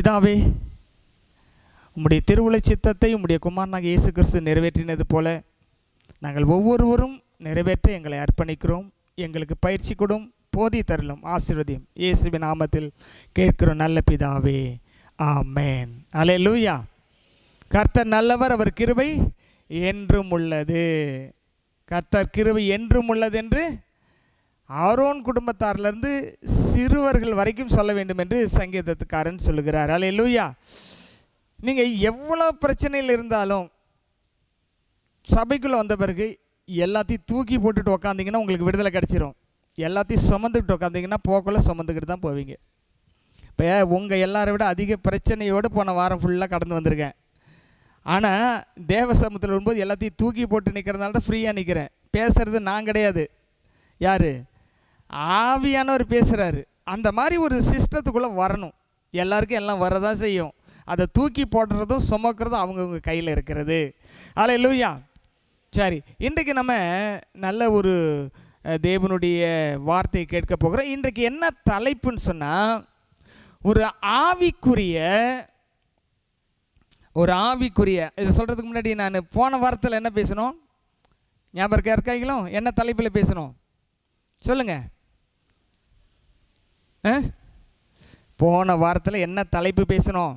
பிதாவே, உம்முடைய திருவுள சித்தத்தை உம்முடைய குமாரனாகிய இயேசு கிறிஸ்து நிறைவேற்றினது போல நாங்கள் ஒவ்வொருவரும் நிறைவேற்ற எங்களை அர்ப்பணிக்கிறோம். எங்களுக்கு பயிற்சி கொடும், போதி தருளும், ஆசீர்வதியும். இயேசுவின் நாமத்தில் கேட்கிறோம் நல்ல பிதாவே, ஆமென். அல்லேலூயா. கர்த்தர் நல்லவர், அவர் கிருபை என்றும் உள்ளது. கர்த்தர் கிருபை என்றும் உள்ளது என்று ஆரோன் குடும்பத்தாரிலிருந்து சிறுவர்கள் வரைக்கும் சொல்ல வேண்டும் என்று சங்கீதத்துக்காரன் சொல்லுகிறார். அல்லேலூயா. நீங்கள் எவ்வளோ பிரச்சனையில் இருந்தாலும் சபைக்குள்ளே வந்த பிறகு எல்லாத்தையும் தூக்கி போட்டுட்டு உக்காந்திங்கன்னா உங்களுக்கு விடுதலை கிடச்சிரும். எல்லாத்தையும் சுமந்துக்கிட்டு உக்காந்திங்கன்னா போக்குள்ள சுமந்துக்கிட்டு தான் போவீங்க. இப்போ உங்கள் எல்லாரை விட அதிக பிரச்சனையோடு போன வாரம் ஃபுல்லாக கடந்து வந்திருக்கேன். ஆனால் தேவ சமூகத்தில் வரும்போது எல்லாத்தையும் தூக்கி போட்டு நிற்கிறதுனால தான் ஃப்ரீயாக நிற்கிறேன். பேசுகிறது நான் கிடையாது, யார்? ஆவியானவர் பேசுகிறாரு. அந்த மாதிரி ஒரு சிஸ்டத்துக்குள்ளே வரணும். எல்லாருக்கும் எல்லாம் வரதான் செய்யும். அதை தூக்கி போடுறதும் சுமக்கிறதும் அவங்கவுங்க கையில் இருக்கிறது. அல்லேலூயா. சரி, இன்றைக்கு நம்ம நல்ல ஒரு தேவனுடைய வார்த்தையை கேட்க போகிறோம். இன்றைக்கு என்ன தலைப்புன்னு சொன்னால், ஒரு ஆவிக்குரிய இதை சொல்கிறதுக்கு முன்னாடி நான் போன வாரத்தில் என்ன பேசணும் ஞாபகம் இருக்காங்களோ? என்ன தலைப்பில் பேசணும் சொல்லுங்கள். போன வாரத்தில் என்ன தலைப்பு பேசணும்?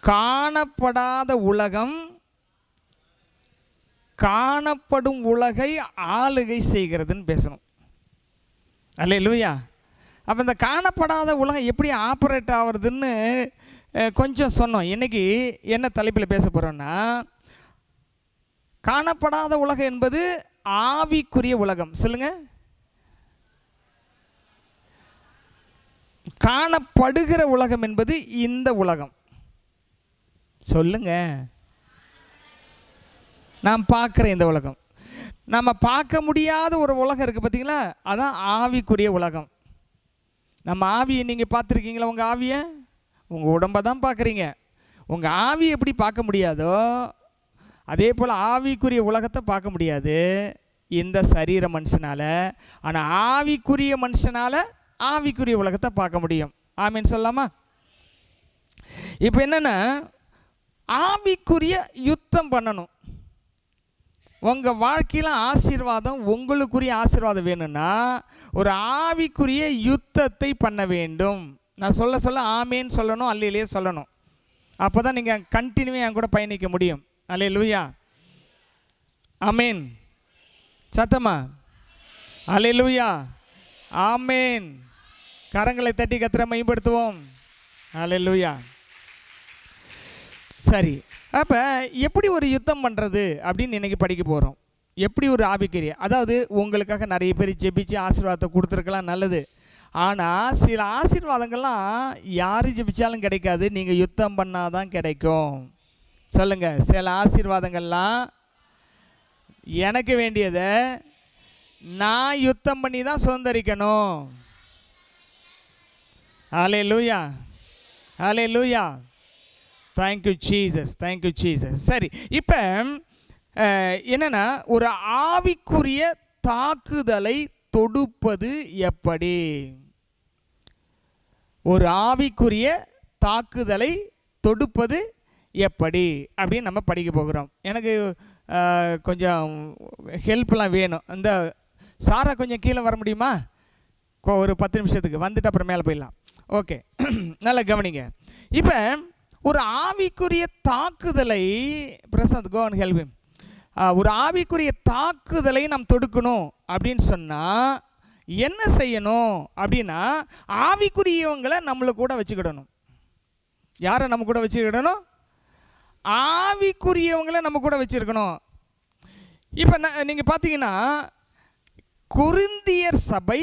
காணப்படாத உலகம் காணப்படும் உலகை ஆளுகை செய்கிறதுன்னு பேசணும். அல்லேலூயா. அப்போ இந்த காணப்படாத உலகம் எப்படி ஆப்ரேட் ஆகுறதுன்னு கொஞ்சம் சொன்னோம். இன்றைக்கி என்ன தலைப்பில் பேச போகிறோன்னா, காணப்படாத உலகம் என்பது ஆவிக்குரிய உலகம். சொல்லுங்கள். காணப்படுகிற உலகம் என்பது இந்த உலகம். சொல்லுங்க. நாம் பார்க்குற இந்த உலகம், நம்ம பார்க்க முடியாத ஒரு உலகம் இருக்குது பார்த்தீங்களா? அதான் ஆவிக்குரிய உலகம். நம்ம ஆவியை நீங்கள் பார்த்துருக்கீங்களா? உங்கள் ஆவியை, உங்கள் உடம்பை தான் பார்க்குறீங்க. உங்கள் ஆவியை எப்படி பார்க்க முடியாதோ அதே போல் ஆவிக்குரிய உலகத்தை பார்க்க முடியாது இந்த சரீர மனுஷனால். ஆனால் ஆவிக்குரிய மனுஷனால் ஆவிக்குரிய உலகத்தை பார்க்க முடியும். ஆமீன் சொல்லலாமா? இப்போ என்னென்னா, ஆவிக்குரிய யுத்தம் பண்ணணும். உங்கள் வாழ்க்கையில் ஆசீர்வாதம், உங்களுக்குரிய ஆசீர்வாதம் வேணும்னா ஒரு ஆவிக்குரிய யுத்தத்தை பண்ண வேண்டும். நான் சொல்ல ஆமேன்னு சொல்லணும், அல்லையிலேயே சொல்லணும். அப்போ தான் நீங்கள் கண்டினியூவாக என் கூட பயணிக்க முடியும். அல்லேலூயா. ஆமேன். சத்தமா அல்லேலூயா. ஆமேன். கரங்களை தட்டி கர்த்தரை மகிமைப்படுத்துவோம். அல்லேலூயா. சரி, அப்போ எப்படி ஒரு யுத்தம் பண்ணுறது அப்படின்னு இன்றைக்கி படிக்க போகிறோம். எப்படி ஒரு ஆவிக்குரிய, அதாவது உங்களுக்காக நிறைய பேர் ஜெபிச்சு ஆசீர்வாதத்தை கொடுத்துருக்கலாம், நல்லது. ஆனால் சில ஆசீர்வாதங்கள்லாம் யார் ஜெபிச்சாலும் கிடைக்காது, நீங்கள் யுத்தம் பண்ணால் தான் கிடைக்கும். சொல்லுங்கள். சில ஆசீர்வாதங்கள்லாம் எனக்கு வேண்டியதை நான் யுத்தம் பண்ணி தான் சுதந்திரிக்கணும். Hallelujah. Hallelujah. Thank you Jesus, thank you Jesus. சரி, இப்போ என்னென்னா, ஒரு ஆவிக்குரிய தாக்குதலை தொடுப்பது எப்படி? ஒரு ஆவிக்குரிய தாக்குதலை தொடுப்பது எப்படி அப்படின்னு நம்ம படிக்க போகிறோம். எனக்கு கொஞ்சம் ஹெல்ப்லாம் வேணும். இந்த சாரா கொஞ்சம் கீழே வர முடியுமா? ஒரு 10 நிமிஷத்துக்கு வந்துட்டு அப்புறம் மேலே போயிடலாம். ஓகே, நல்லா கவனிங்க. இப்போ ஒரு ஆவிக்குரிய தாக்குதலை, Prashanth go and help him. ஒரு ஆவிக்குரிய தாக்குதலை நாம் தொடுக்கணும் அப்படின்னு சொன்னால் என்ன செய்யணும் அப்படின்னா, ஆவிக்குரியவங்களை நம்மளை கூட வச்சுக்கிடணும். யாரை நம்ம கூட வச்சுக்கிடணும்? ஆவிக்குரியவங்களை நம்ம கூட வச்சுருக்கணும். இப்போ நீங்கள் பார்த்தீங்கன்னா, கொரிந்தியர் சபை,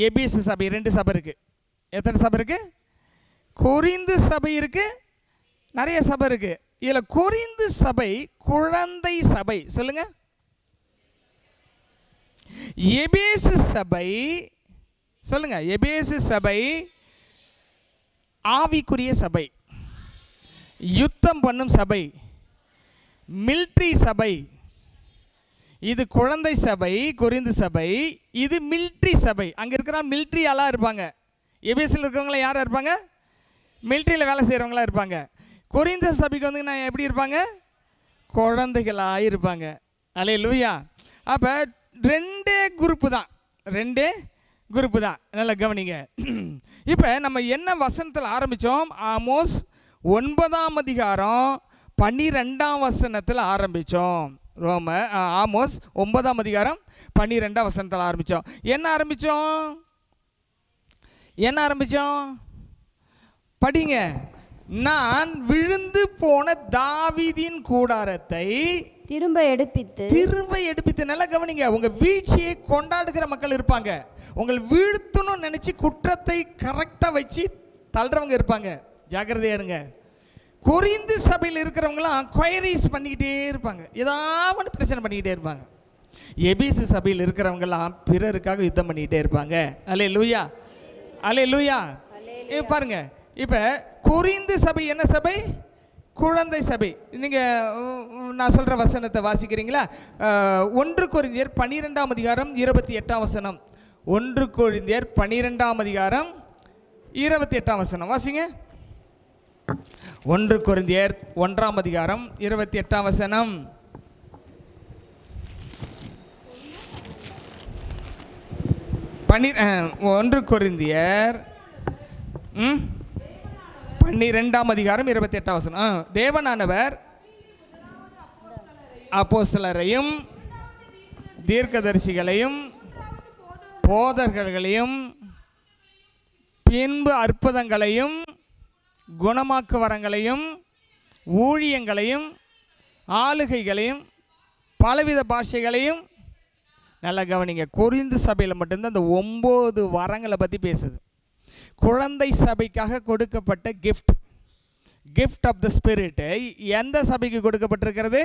எபேசு சபை, 2 சபை இருக்குது. எத்தனை சபை இருக்குது? கொரிந்து சபை இருக்குது, நிறைய சபை இருக்குது. இதில் கொரிந்து சபை குழந்தை சபை. சொல்லுங்கள். எபேசு சபை, சொல்லுங்கள். எபேசு சபை ஆவிக்குரிய சபை, யுத்தம் பண்ணும் சபை, மிலிட்ரி சபை. இது குழந்தை சபை கொரிந்து சபை, இது மிலிட்ரி சபை. அங்கே இருக்கிற மிலிட்ரி ஆளாக இருப்பாங்க. எபேசில் இருக்கிறவங்கள யாராக இருப்பாங்க? மிலிட்ரியில் வேலை செய்கிறவங்களாம் இருப்பாங்க. கொரிந்த சபைக்கு வந்து நான் எப்படி இருப்பாங்க? குழந்தைகளாக இருப்பாங்க. அல்லேலூயா. அப்போ ரெண்டே குரூப்பு தான், நல்லா கவனிங்க. இப்போ நம்ம என்ன வசனத்தில் ஆரம்பித்தோம்? ஆமோஸ் 9ஆம் அதிகாரம் 12ஆம் வசனத்தில் ஆரம்பித்தோம். ஆமோஸ் 9ஆம் அதிகாரம் 12ஆம் வசனத்தில் ஆரம்பித்தோம். என்ன ஆரம்பித்தோம்? படிங்க. நான் விழுந்து போன தாவீதின் கூடாரத்தை திரும்ப எடுப்பித்து. நல்லா கவனிங்க. உங்க வீழ்ச்சியை கொண்டாடுகிற மக்கள் இருப்பாங்க. உங்கள் வீழ்த்தணும்னு நினைச்சு குற்றத்தை கரெக்டா வச்சு தள்ளுறவங்க இருப்பாங்க. ஜாக்கிரதையா இருங்க. கொரிந்து சபையில் இருக்கிறவங்களாம் கொயரிஸ் பண்ணிக்கிட்டே இருப்பாங்க, ஏதாவது பிரச்சனை பண்ணிக்கிட்டே இருப்பாங்க. எபேசு சபையில் இருக்கிறவங்களாம் பிறருக்காக யுத்தம் பண்ணிக்கிட்டே இருப்பாங்க. அல்லேலூயா, அல்லேலூயா. பாருங்க, இப்போ கொரிந்து சபை என்ன சபை? குழந்தை சபை. நீங்கள் நான் சொல்கிற வசனத்தை வாசிக்கிறீங்களா? 1 கொரிந்தியர் 12ஆம் அதிகாரம் 28ஆம் வசனம். 1 கொரிந்தியர் 12ஆம் அதிகாரம் 28ஆம் வசனம் வாசிங்க. 1 கொரிந்தியர் 1ஆம் அதிகாரம் 28ஆம் வசனம். ஒன்று கொரிந்தியர் 12ஆம் அதிகாரம் 28ஆம் வசனம். தேவனானவர் அப்போஸ்தலரையும் தீர்க்கதரிசிகளையும் போதகர்களையும் பின்பு அற்புதங்களையும் குணமாக்கு வரங்களையும் ஊழியங்களையும் ஆளுகைகளையும் பலவித பாஷைகளையும். நல்லா கவனிங்க. கொரிந்து சபையில் மட்டும்தான் இந்த 9 வரங்களை பற்றி பேசுது. குழந்தை சபைக்காக கொடுக்கப்பட்ட கிஃப்ட் ஆஃப் த ஸ்பிரிட் எந்த சபைக்கு கொடுக்கப்பட்டிருக்கிறது?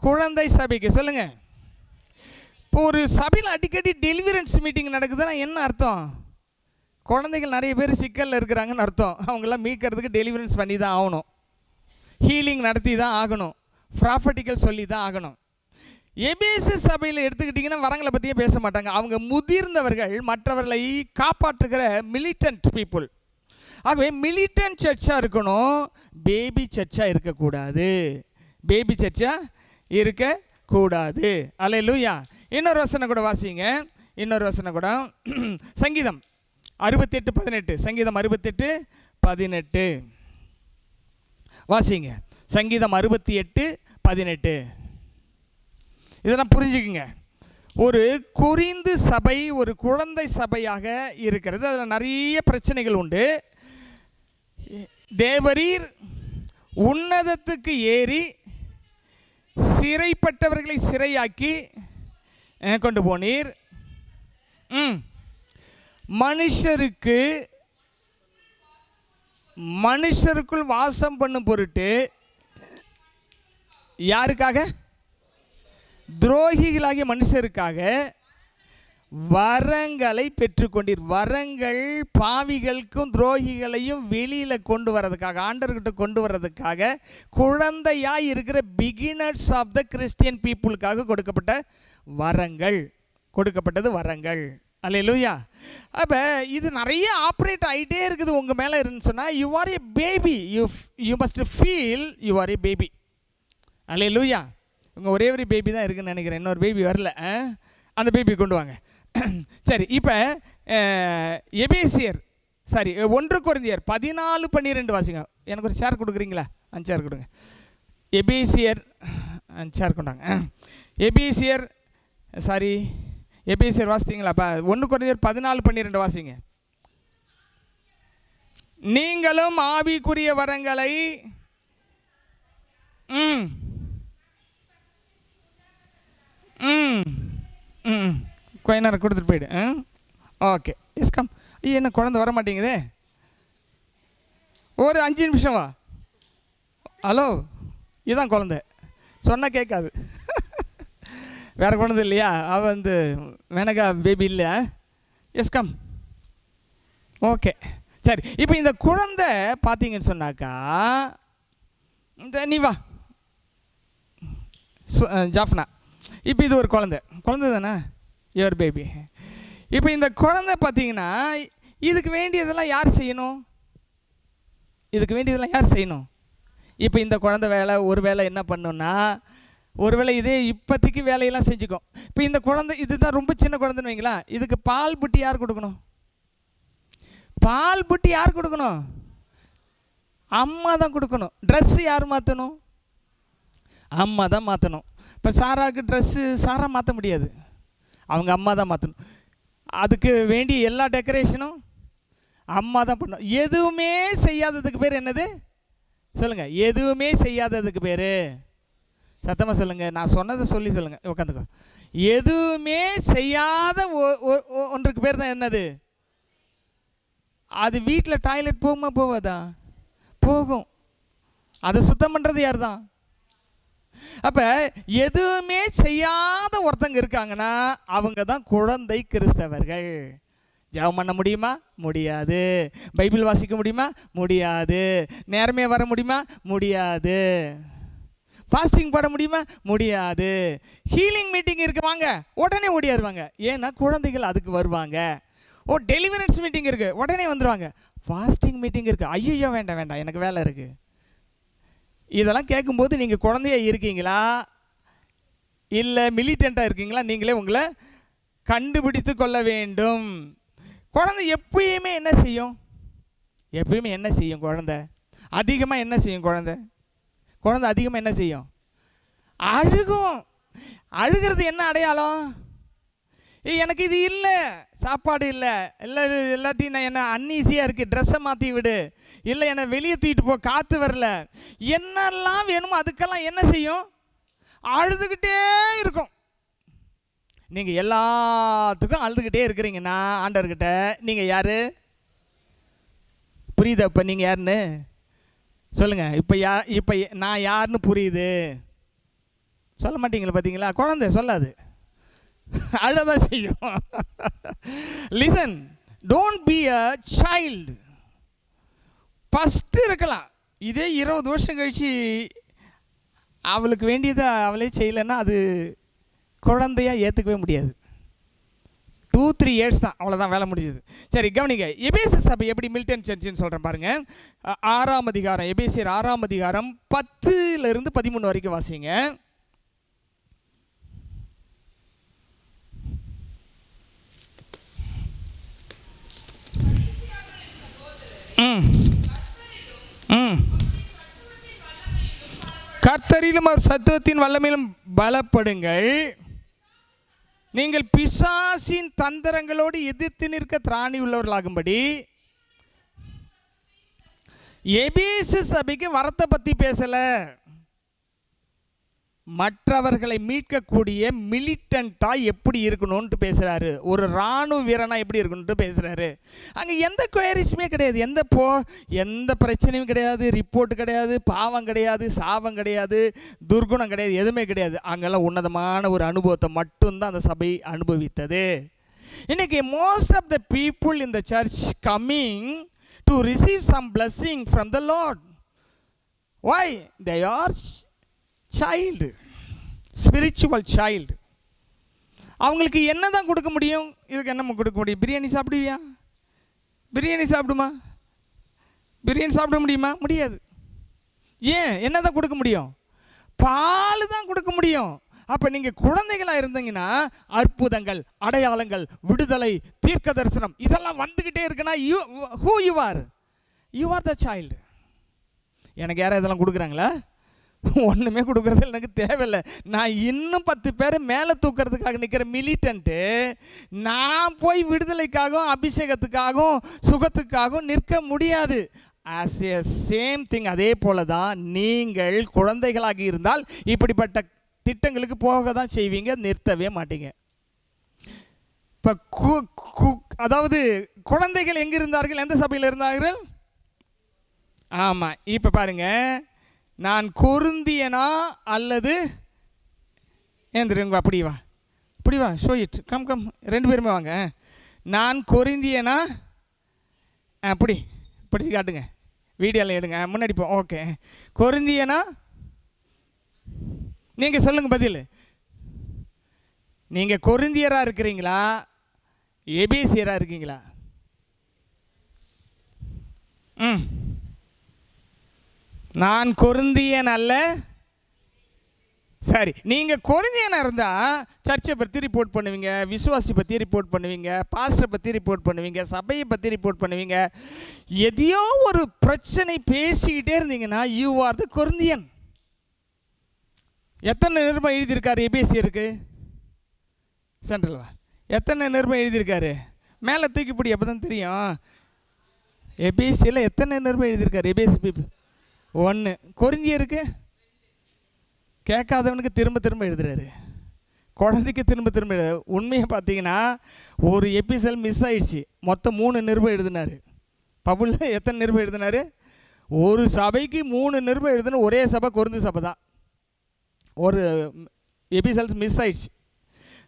குழந்தை சபைக்கு. சொல்லுங்க. இப்போ ஒரு சபையில் அடிக்கடி டெலிவரன்ஸ் மீட்டிங் நடக்குதுன்னா என்ன அர்த்தம்? குழந்தைகள் நிறைய பேர் சிக்கலில் இருக்கிறாங்கன்னு அர்த்தம். அவங்களாம் மீட்கிறதுக்கு டெலிவரன்ஸ் பண்ணி தான் ஆகணும், ஹீலிங் நடத்தி தான் ஆகணும், ப்ராஃபட்டிக்கல் சொல்லி தான் ஆகணும். எபேசு சபையில் எடுத்துக்கிட்டிங்கன்னா வரங்களை பற்றியே பேச மாட்டாங்க. அவங்க முதிர்ந்தவர்கள், மற்றவர்களை காப்பாற்றுகிற மிலிட்டன்ட் பீப்புள். ஆகவே மிலிட்டன்ட் சர்ச்சாக இருக்கணும், பேபி சர்ச்சாக இருக்கக்கூடாது. பேபி சர்ச்சாக இருக்கக்கூடாது. அல்லேலூயா. இன்னொரு வசனம் கூட வாசிங்க. இன்னொரு வசனம் கூட சங்கீதம் 68:18. சங்கீதம் 68:18 வாசிங்க. சங்கீதம் 68:18. இதெல்லாம் புரிஞ்சுக்குங்க. ஒரு கொரிந்து சபை ஒரு குழந்தை சபையாக இருக்கிறது. அதில் நிறைய பிரச்சனைகள் உண்டு. தேவரீர் உன்னதத்துக்கு ஏறி சிறைப்பட்டவர்களை சிறையாக்கி கொண்டு போனீர். மனுஷருக்குள் வாசம் பண்ணும் பொருட்டு யாருக்காக? துரோகிகளாகிய மனுஷருக்காக வரங்களை பெற்றுக்கொண்டீர். வரங்கள் பாவிகளுக்கும் துரோகிகளையும் வெளியில் கொண்டு வர்றதுக்காக, ஆண்டவர்கிட்ட கொண்டு வர்றதுக்காக, குழந்தையாக இருக்கிற பிகினர்ஸ் ஆஃப் த கிறிஸ்டியன் பீப்புளுக்காக கொடுக்கப்பட்டது வரங்கள். அல்லேலூயா. அப்போ இது நிறைய ஆப்ரேட் ஆகிட்டே இருக்குது உங்கள் மேலே இருந்துன்னு சொன்னால், you are a baby. You must feel you are a baby. Hallelujah. உங்கள் ஒரே ஒரு பேபி தான் இருக்குதுன்னு நினைக்கிறேன். இன்னொரு பேபி வரல. அந்த பேபி கொண்டு வாங்க. சரி. இப்போ எபேசியர் 1 கொரிந்தியர் 14:12 வாசிங்க. எனக்கு ஒரு சேர் கொடுக்குறீங்களா? 5 சேர் கொடுங்க. எபேசியர் 5 சேர் கொண்டாங்க. எபேசியர் வாசித்தீங்களாப்பா? 1 கொரிந்தியர் 14:12 வாசிங்க. நீங்களும் ஆவிக்குரிய வரங்களை கொஞ்ச நேரம் கொடுத்துட்டு போயிடு. ஓகே, இஸ்கம். ஐயோ, என்ன குழந்தை வர மாட்டேங்குதே. ஒரு 5 நிமிஷம் வா. ஹலோ, இதுதான் குழந்தை. சொன்னால் கேட்காது. வேறு குழந்தை இல்லையா? அவள் வந்து மேனகா பேபி இல்லை. இஸ்கம். ஓகே, சரி. இப்போ இந்த குழந்தை பார்த்தீங்கன்னு சொன்னாக்கா, நீ வா ஜாஃப்னா. இப்போ இது ஒரு குழந்தை தானே, யுவர் பேபி. இப்போ இந்த குழந்தை பார்த்தீங்கன்னா இதுக்கு வேண்டியதெல்லாம் யார் செய்யணும்? இதுக்கு வேண்டியதெல்லாம் யார் செய்யணும்? இப்போ இந்த குழந்தை வேலை ஒரு வேலை என்ன பண்ணுன்னா, ஒரு வேளை இதே இப்போதைக்கு வேலையெல்லாம் செஞ்சுக்கும். இப்போ இந்த குழந்தை இதுதான் ரொம்ப சின்ன குழந்தைன்னு வைங்களா, இதுக்கு பால் புட்டி யார் கொடுக்கணும்? பால் புட்டி யார் கொடுக்கணும்? அம்மா தான் கொடுக்கணும். ட்ரெஸ்ஸு யார் மாற்றணும்? அம்மா தான் மாற்றணும். இப்போ சாராவுக்கு ட்ரெஸ்ஸு சாரா மாற்ற முடியாது, அவங்க அம்மா தான் மாற்றணும். அதுக்கு வேண்டிய எல்லா டெக்கரேஷனும் அம்மா தான் பண்ணணும். எதுவுமே செய்யாததுக்கு பேர் என்னது சொல்லுங்கள்? எதுவுமே செய்யாததுக்கு பேர், சத்தமாக சொல்லுங்கள், நான் சொன்னதை சொல்லி சொல்லுங்கள், உட்காந்துக்கோ. எதுவுமே செய்யாத ஒன்றுக்கு பேர் தான் என்னது? அது வீட்டில் டாய்லெட் போகுமா போவாதா? போகும். அதை சுத்தம் பண்ணுறது யார் தான்? அப்போ எதுவுமே செய்யாத ஒருத்தங்க இருக்காங்கன்னா அவங்க தான் குழந்தை கிறிஸ்தவர்கள். ஜெபம் பண்ண முடியுமா? முடியாது. பைபிள் வாசிக்க முடியுமா? முடியாது. நேரமே வர முடியுமா? முடியாது. ஃபாஸ்டிங் போட முடியுமா? முடியாது. ஹீலிங் மீட்டிங் இருக்கு வாங்க, உடனே ஓடியாருவாங்க. ஏன்னா குழந்தைகள் அதுக்கு வருவாங்க. ஓ, டெலிவரன்ஸ் மீட்டிங் இருக்குது, உடனே வந்துடுவாங்க. ஃபாஸ்டிங் மீட்டிங் இருக்குது, ஐயோ வேண்டாம் வேண்டாம் எனக்கு வேலை இருக்குது. இதெல்லாம் கேட்கும்போது நீங்கள் குழந்தையா இருக்கீங்களா இல்லை மிலிட்டண்ட்டாக இருக்கீங்களா? நீங்களே உங்களை கண்டுபிடித்து கொள்ள வேண்டும். குழந்தை எப்பயுமே என்ன செய்யும்? எப்பயுமே என்ன செய்யும்? குழந்தை அதிகமாக என்ன செய்யும்? குழந்தை அதிகமாக என்ன செய்யும்? அழுகும். அழுகிறது என்ன அடையாளம்? எனக்கு இது இல்லை, சாப்பாடு இல்லை, இல்லாட்டி நான் என்ன அன்ஈஸியாக இருக்குது, ட்ரெஸ்ஸை மாற்றி விடு, இல்லை என்னை வெளியே தூக்கிட்டு போ, காற்று வரல, என்னெல்லாம் வேணுமோ அதுக்கெல்லாம் என்ன செய்யும்? அழுதுகிட்டே இருக்கும். நீங்கள் எல்லாத்துக்கும் அழுதுகிட்டே இருக்கிறீங்கன்னா ஆண்டவர்கிட்ட நீங்கள் யார்? புரியுதா? இப்போ நீங்கள் யாருன்னு சொல்லுங்கள். இப்போ நான் யாருன்னு புரியுது? சொல்ல மாட்டீங்களா? பார்த்தீங்களா? குழந்தை சொல்லாது, அழதான் செய்யும். Listen, don't be a child. First இருக்கலாம், இதே 20 வருஷம் கழிச்சு அவளுக்கு வேண்டியதை அவளே செய்யலைன்னா அது குழந்தையாக ஏற்றுக்கவே முடியாது. 2-3 இயர்ஸ் தான், அவ்வளோதான், வேலை முடிஞ்சது. சரி கவனிங்க, எபேசு சபை எப்படி மில்டன் சர்ச்சுன்னு சொல்கிறேன் பாருங்கள். 6ஆம் அதிகாரம், எபேசியர் 6ஆம் அதிகாரம் 10 - 13 வரைக்கும் வாசிங்க. கர்த்தரிலும் அவர் சத்துவத்தின் வல்லமையிலும் பலப்படுங்கள். நீங்கள் பிசாசின் தந்திரங்களோடு எதிர்த்து நிற்க திராணி உள்ளவர்களாகும்படி. எபேசு சபைக்கு வரத்தை பற்றி பேசலை, மற்றவர்களை மீட்கக்கூடிய மிலிட்டண்ட்டாக எப்படி இருக்கணும்ன்ட்டு பேசுகிறாரு. ஒரு இராணுவ வீரனாக எப்படி இருக்கணும்ட்டு பேசுகிறாரு. அங்கே எந்த குயரிஸுமே கிடையாது, எந்த பிரச்சனையும் கிடையாது, ரிப்போர்ட் கிடையாது, பாவம் கிடையாது, சாபம் கிடையாது, துர்குணம் கிடையாது, எதுவுமே கிடையாது. அங்கெல்லாம் உன்னதமான ஒரு அனுபவத்தை மட்டும்தான் அந்த சபை அனுபவித்தது. இன்றைக்கி most of the people in the church coming to receive some blessing from the Lord. Why? They are child, spiritual child. அவங்களுக்கு என்ன தான் கொடுக்க முடியும்? இதுக்கு என்ன கொடுக்க முடியும்? பிரியாணி சாப்பிடுவியா? பிரியாணி சாப்பிடுமா? பிரியாணி சாப்பிட முடியுமா? முடியாது. ஏன்? என்ன தான் கொடுக்க முடியும்? பால் தான் கொடுக்க முடியும். அப்போ நீங்கள் குழந்தைகளாக இருந்தீங்கன்னா அற்புதங்கள், அடையாளங்கள், விடுதலை, தீர்க்க தரிசனம் இதெல்லாம் வந்துக்கிட்டே இருக்குன்னா யூ ஆர் த சைல்டு. எனக்கு யாரும் இதெல்லாம் கொடுக்குறாங்களா? ஒன்றுமே கொடுக்குறது எனக்கு தேவையில்லை. நான் இன்னும் 10 பேரை மேலே தூக்கிறதுக்காக நிற்கிற மிலிட்டன்ட்டு, நான் போய் விடுதலைக்காகவும் அபிஷேகத்துக்காகவும் சுகத்துக்காகவும் நிற்க முடியாது. ஆஸ் எ சேம் திங், அதே போல தான் நீங்கள் குழந்தைகளாக இருந்தால் இப்படிப்பட்ட திட்டங்களுக்கு போக தான் செய்வீங்க, நிறுத்தவே மாட்டீங்க. இப்போ அதாவது குழந்தைகள் எங்கே இருந்தார்கள்? எந்த சபையில் இருந்தார்கள்? ஆமாம், இப்போ பாருங்கள், நான் கொருந்தியனா அல்லது ஏந்திருங்க, அப்படி வா ஷோ இட், கம் 2 பேருமே வாங்க. நான் கொருந்தியனா, அப்படி படித்து காட்டுங்க, வீடியோவில் எடுங்க, முன்னாடி போ. ஓகே, கொருந்தியனா? நீங்கள் சொல்லுங்கள் பதில். நீங்கள் கொருந்தியராக இருக்கிறீங்களா, எபேசியராக இருக்கீங்களா? நான் கொரிந்தியன் அல்ல. சரி, நீங்கள் கொரிந்தியனாக இருந்தால் சர்ச்சை பற்றி ரிப்போர்ட் பண்ணுவீங்க, விசுவாசி பற்றி ரிப்போர்ட் பண்ணுவீங்க, பாஸ்டர் பற்றி ரிப்போர்ட் பண்ணுவீங்க, சபையை பற்றி ரிப்போர்ட் பண்ணுவீங்க. எதையோ ஒரு பிரச்சனை பேசிக்கிட்டே இருந்தீங்கன்னா யூ ஆர் த கொரிந்தியன். எத்தனை நிருபம் எழுதியிருக்காரு எபேசியருக்கு? சென்ட்ரல்வா எத்தனை நிருபம் எழுதியிருக்காரு? மேலே தூக்கிப்பிடி, அப்போ தான் தெரியும். எபேசியில் எத்தனை நிருபம் எழுதியிருக்காரு? எபேசி 1. கொரிந்தியருக்கு கேட்காதவனுக்கு திரும்ப திரும்ப எழுதுறாரு, குழந்தைக்கு திரும்ப திரும்ப எழுது. உண்மையை பார்த்தீங்கன்னா ஒரு எபிசோட் மிஸ் ஆயிடுச்சு. மொத்தம் 3 நிருபம் எழுதினார். பவுல் எத்தனை நிருபம் எழுதினார்? ஒரு சபைக்கு 3 நிருபம் எழுதின ஒரே சபை கொரிந்து சபை தான். ஒரு எபிசோட்ஸ் மிஸ் ஆயிடுச்சு.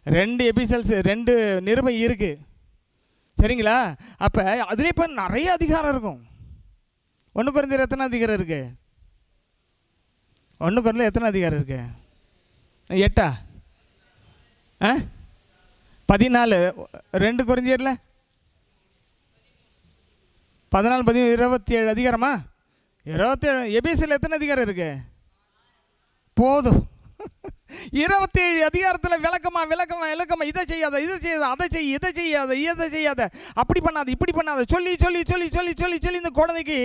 2 நிருபம் இருக்குது, சரிங்களா? அப்போ அதுலேயே இப்போ நிறைய அதிகாரம் இருக்கும். 1 கொரிந்தியர் எத்தனை அதிகாரம் இருக்குது? 1 கொரிந்தியர் எத்தனை அதிகாரம் இருக்குது? 8 14. 2 கொரிந்தியரில் 14, 17, 27 அதிகாரமா? 27. எபேசியில் எத்தனை அதிகாரம் இருக்குது? போதும். 27 அதிகாரத்தில் விளக்கமா இதை செய்யாத, அதை செய்யாத, அப்படி பண்ணாத, இப்படி பண்ணாத, சொல்லி சொல்லி சொல்லி சொல்லி சொல்லி சொல்லி இந்த குழந்தைக்கு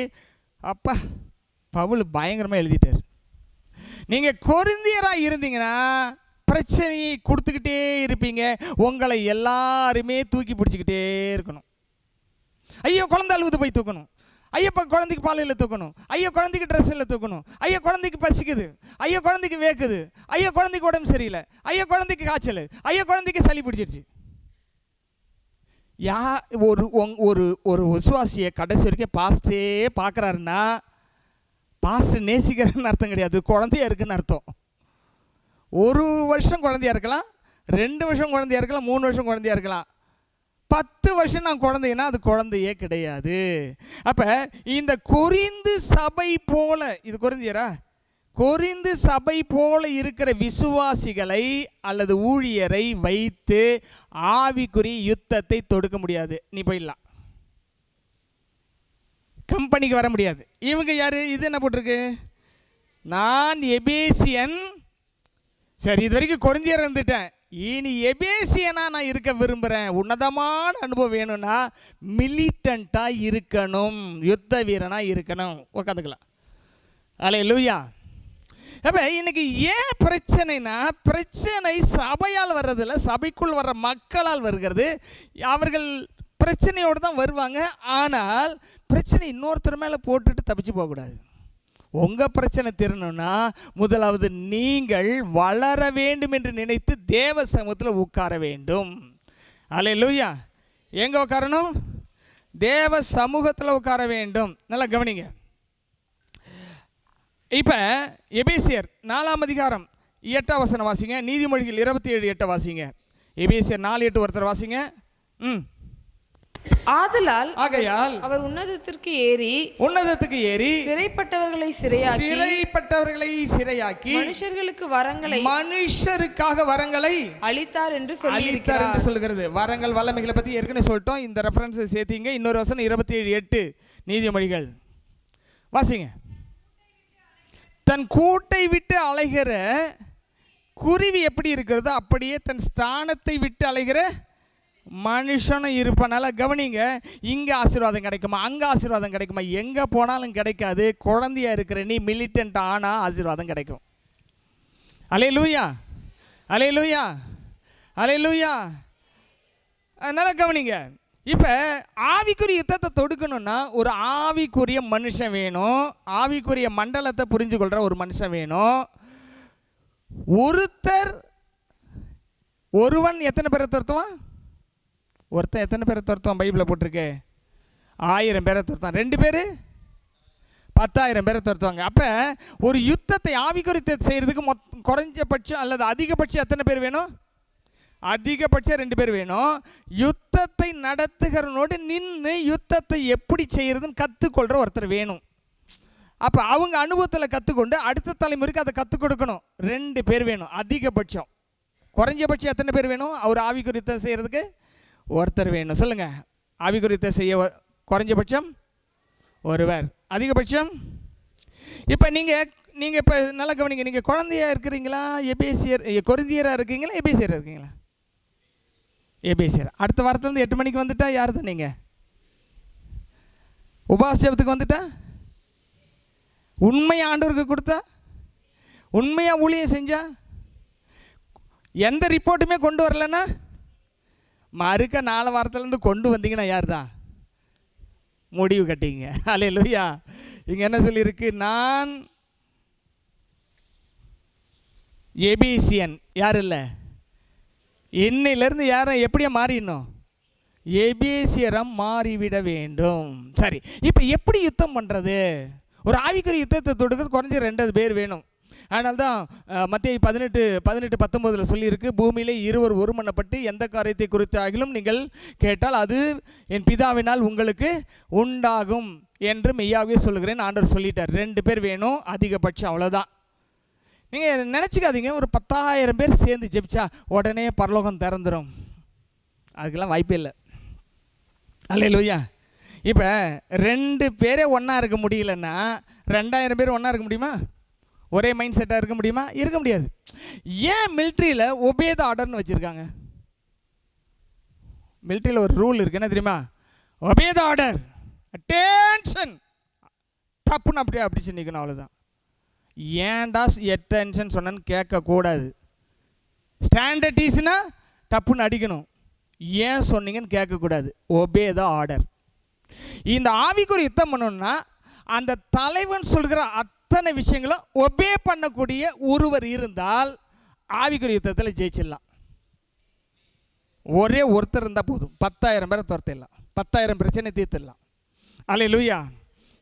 அப்பா பவுல் பயங்கரமாக எழுதிட்டார். நீங்கள் கொரிந்தியராக இருந்தீங்கன்னா பிரச்சனையை கொடுத்துக்கிட்டே இருப்பீங்க. உங்களை எல்லாருமே தூக்கி பிடிச்சிக்கிட்டே இருக்கணும். ஐயோ குழந்தை அழுகுது போய் தூக்கணும், ஐயோ குழந்தைக்கு பாலையில் தூக்கணும், ஐயோ குழந்தைக்கு ட்ரெஸ்ஸில் தூக்கணும், ஐயோ குழந்தைக்கு பசிக்குது, ஐயோ குழந்தைக்கு வேக்குது, ஐயோ குழந்தைக்கு உடம்பு சரியில்லை, ஐயோ குழந்தைக்கு காய்ச்சல், ஐயோ குழந்தைக்கு சளி பிடிச்சிருச்சு. ஒரு விசுவாசியை கடைசி வரைக்கும் பாஸ்டே பார்க்குறாருன்னா பாஸ்டர் நேசிக்கிறேன்னு அர்த்தம் கிடையாது, குழந்தையா இருக்குன்னு அர்த்தம். 1 வருஷம் குழந்தையா இருக்கலாம், 2 வருஷம் குழந்தையா இருக்கலாம், 3 வருஷம் குழந்தையா இருக்கலாம், 10 வருஷம் நான் குழந்தைன்னா அது குழந்தையே கிடையாது. அப்போ இந்த கொரிந்து சபை போல, இது கொரிந்தியரா? கொரிந்து சபை போல இருக்கிற விசுவாசிகளை அல்லது ஊழியரை வைத்து ஆவிக்குரிய யுத்தத்தை தொடுக்க முடியாது. நீ போயிடலாம், கம்பெனிக்கு வர முடியாது. இவங்க யார்? இது என்ன போட்டிருக்கு? நான் எபேசியன். சரி, இது வரைக்கும் கொரிந்தியர் இருந்துட்டேன், இனி எபேசியனா நான் இருக்க விரும்புகிறேன். உன்னதமான அனுபவம் வேணும்னா மிலிட்டண்ட்டாக இருக்கணும், யுத்த வீரனாக இருக்கணும். உட்காந்துக்கலாம். அல்லேலூயா. அப்போ இன்னைக்கு ஏன் பிரச்சனைனா, பிரச்சனை சபையால் வர்றதில்ல, சபைக்குள் வர்ற மக்களால் வருகிறது. அவர்கள் பிரச்சனையோடு தான் வருவாங்க. ஆனால் பிரச்சனை இன்னொருத்தர் மேலே போட்டுட்டு தப்பிச்சு போகக்கூடாது. உங்கள் பிரச்சனை தீரணும்னா முதலாவது நீங்கள் வளர வேண்டும் என்று நினைத்து தேவ சமூகத்தில் உட்கார வேண்டும். அல்லேலூயா. எங்கே உட்காரணும்? தேவ சமூகத்தில் உட்கார வேண்டும். நல்லா கவனிங்க. இப்போ எபேசியர் 4ஆம் அதிகாரம் 8ஆம் வசனம் வாசிங்க. நீதிமொழிகள் 27:8 வாசிங்க. எபேசியர் 4:8 ஒருத்தர் வாசிங்க. ஆகையால் அவர் உன்னதத்துக்கு ஏறி சிறைப்பட்டவர்களை சிறையாக்கி மனுஷருக்காக வரங்களை அளித்தார் என்று சொல்கிறது. வரங்கள் வல்லமைகளை பற்றி ஏற்கனவே சொல்லிட்டோம். இந்த ரெஃபரன்ஸை சேர்த்தீங்க. இன்னொரு வசனம் 27:8 நீதிமொழிகள் வாசிங்க. தன் கூட்டை விட்டு அலைகிற குருவி எப்படி இருக்கிறதோ அப்படியே தன் ஸ்தானத்தை விட்டு அலைகிற மனுஷனும் இருப்பனால கவனிங்க. இங்கே ஆசீர்வாதம் கிடைக்குமா, அங்கே ஆசீர்வாதம் கிடைக்குமா? எங்கே போனாலும் கிடைக்காது. குழந்தையா இருக்கிற நீ மிலிட்டன்ட் ஆனால் ஆசீர்வாதம் கிடைக்கும். அல்லேலூயா, அல்லேலூயா, அல்லேலூயா. அதனால் கவனிங்க. இப்போ ஆவிக்குரிய யுத்தத்தை தொடுக்கணும்னா ஒரு ஆவிக்குரிய மனுஷன் வேணும், ஆவிக்குரிய மண்டலத்தை புரிஞ்சு கொள்கிற ஒரு மனுஷன் வேணும். ஒருவன் எத்தனை பேரை துரத்துவான்? ஒருத்தன் எத்தனை பேரை துரத்துவான்? பைபிளில் போட்டிருக்கு 1000 பேரை துரத்துவான். 2 பேர் 10,000 பேரை துரத்துவாங்க. அப்போ ஒரு யுத்தத்தை ஆவிக்குரிய செய்கிறதுக்கு குறைஞ்சபட்சம் அல்லது அதிகபட்சம் எத்தனை பேர் வேணும்? அதிகபட்சம் 2 பேர் வேணும். யுத்தத்தை நடத்துகிறவனோடு நின்று யுத்தத்தை எப்படி செய்கிறதுன்னு கற்றுக்கொள்கிற ஒருத்தர் வேணும். அப்போ அவங்க அனுபவத்தில் கற்றுக்கொண்டு அடுத்த தலைமுறைக்கு அதை கற்றுக் கொடுக்கணும். 2 பேர் வேணும் அதிகபட்சம். குறைஞ்சபட்சம் எத்தனை பேர் வேணும்? அவர் ஆவிக்குரியத்தை செய்கிறதுக்கு ஒருத்தர் வேணும். சொல்லுங்கள். ஆவிக்குரியத்தை செய்ய குறைஞ்சபட்சம் ஒருவர், அதிகபட்சம். இப்போ நீங்கள் இப்போ நல்லா கவனிங்க, நீங்கள் குழந்தையா இருக்கிறீங்களா, எபேசியர் கொரிந்தியராக இருக்கீங்களா, எபேசியராக இருக்கீங்களா? எபேசியர். அடுத்த வாரத்துலேருந்து 8 மணிக்கு வந்துட்டா யார் தான் நீங்கள்? உபாசத்துக்கு வந்துட்டா, உண்மையாக ஆண்டவருக்கு கொடுத்தா, உண்மையாக ஊழியம் செஞ்சா, எந்த ரிப்போர்ட்டுமே கொண்டு வரலன்னா, மறுக்க 4 வாரத்துலேருந்து கொண்டு வந்தீங்கன்னா யார் தான்? முடிவு கட்டிங்க. அல்லேலூயா. இங்கே என்ன சொல்லியிருக்கு? நான் எபேசியன். யார் இல்லை, இன்னிலிருந்து யாரும் எப்படியா மாறிடணும்? எபேசியரம் மாறிவிட வேண்டும். சரி, இப்போ எப்படி யுத்தம் பண்ணுறது? ஒரு ஆவிக்குரிய யுத்தத்தை தொடுக்கிறது குறைஞ்ச 2 பேர் வேணும். அதனால தான் மத்தேயு 18:19 சொல்லியிருக்கு, பூமியிலே இருவர் ஒருமனப்பட்டு எந்த காரியத்தை குறித்து ஆகிலும் நீங்கள் கேட்டால் அது என் பிதாவினால் உங்களுக்கு உண்டாகும் என்று மெய்யாகவே சொல்லுகிறேன் ஆண்டவர் சொல்லிட்டார். 2 பேர் வேணும் அதிகபட்சம், அவ்வளோதான். நீங்கள் நினச்சிக்காதீங்க ஒரு 10,000 பேர் சேர்ந்து ஜெபிச்சா உடனே பரலோகம் திறந்துடும். அதுக்கெல்லாம் வாய்ப்பே இல்லை. அல்லேலூயா. இப்போ 2 பேரே ஒன்றா இருக்க முடியலன்னா 2000 பேர் ஒன்றா இருக்க முடியுமா? ஒரே மைண்ட் செட்டாக இருக்க முடியுமா? இருக்க முடியாது. ஏன் மிலிட்ரியில் ஒபே த ஆர்டர்னு வச்சுருக்காங்க? மிலிட்ரியில் ஒரு ரூல் இருக்குது, என்ன தெரியுமா? ஒபே த ஆர்டர், அட்டென்ஷன், டப்புன்னு அப்படியே அடிச்சு நிற்கணும், அவ்வளோதான். ஏன்டா அட்டென்ஷன் சொன்னேன்னு கேட்கக்கூடாது. ஸ்டாண்டர்டீஸ்னா டப்புன்னு அடிக்கணும், ஏன் சொன்னீங்கன்னு கேட்கக்கூடாது. Obey the order. இந்த ஆவிக்குரிய யுத்தம் பண்ணணும்னா அந்த தலைவன் சொல்கிற அத்தனை விஷயங்களும் ஒபே பண்ணக்கூடிய ஒருவர் இருந்தால் ஆவிக்குரிய யுத்தத்தில் ஜெயிச்சிடலாம். ஒரே ஒருத்தர் இருந்தால் போதும், 10,000 பேரை துரத்திடலாம், 10,000 பிரச்சனை தீர்த்திடலாம். அல்லேலூயா.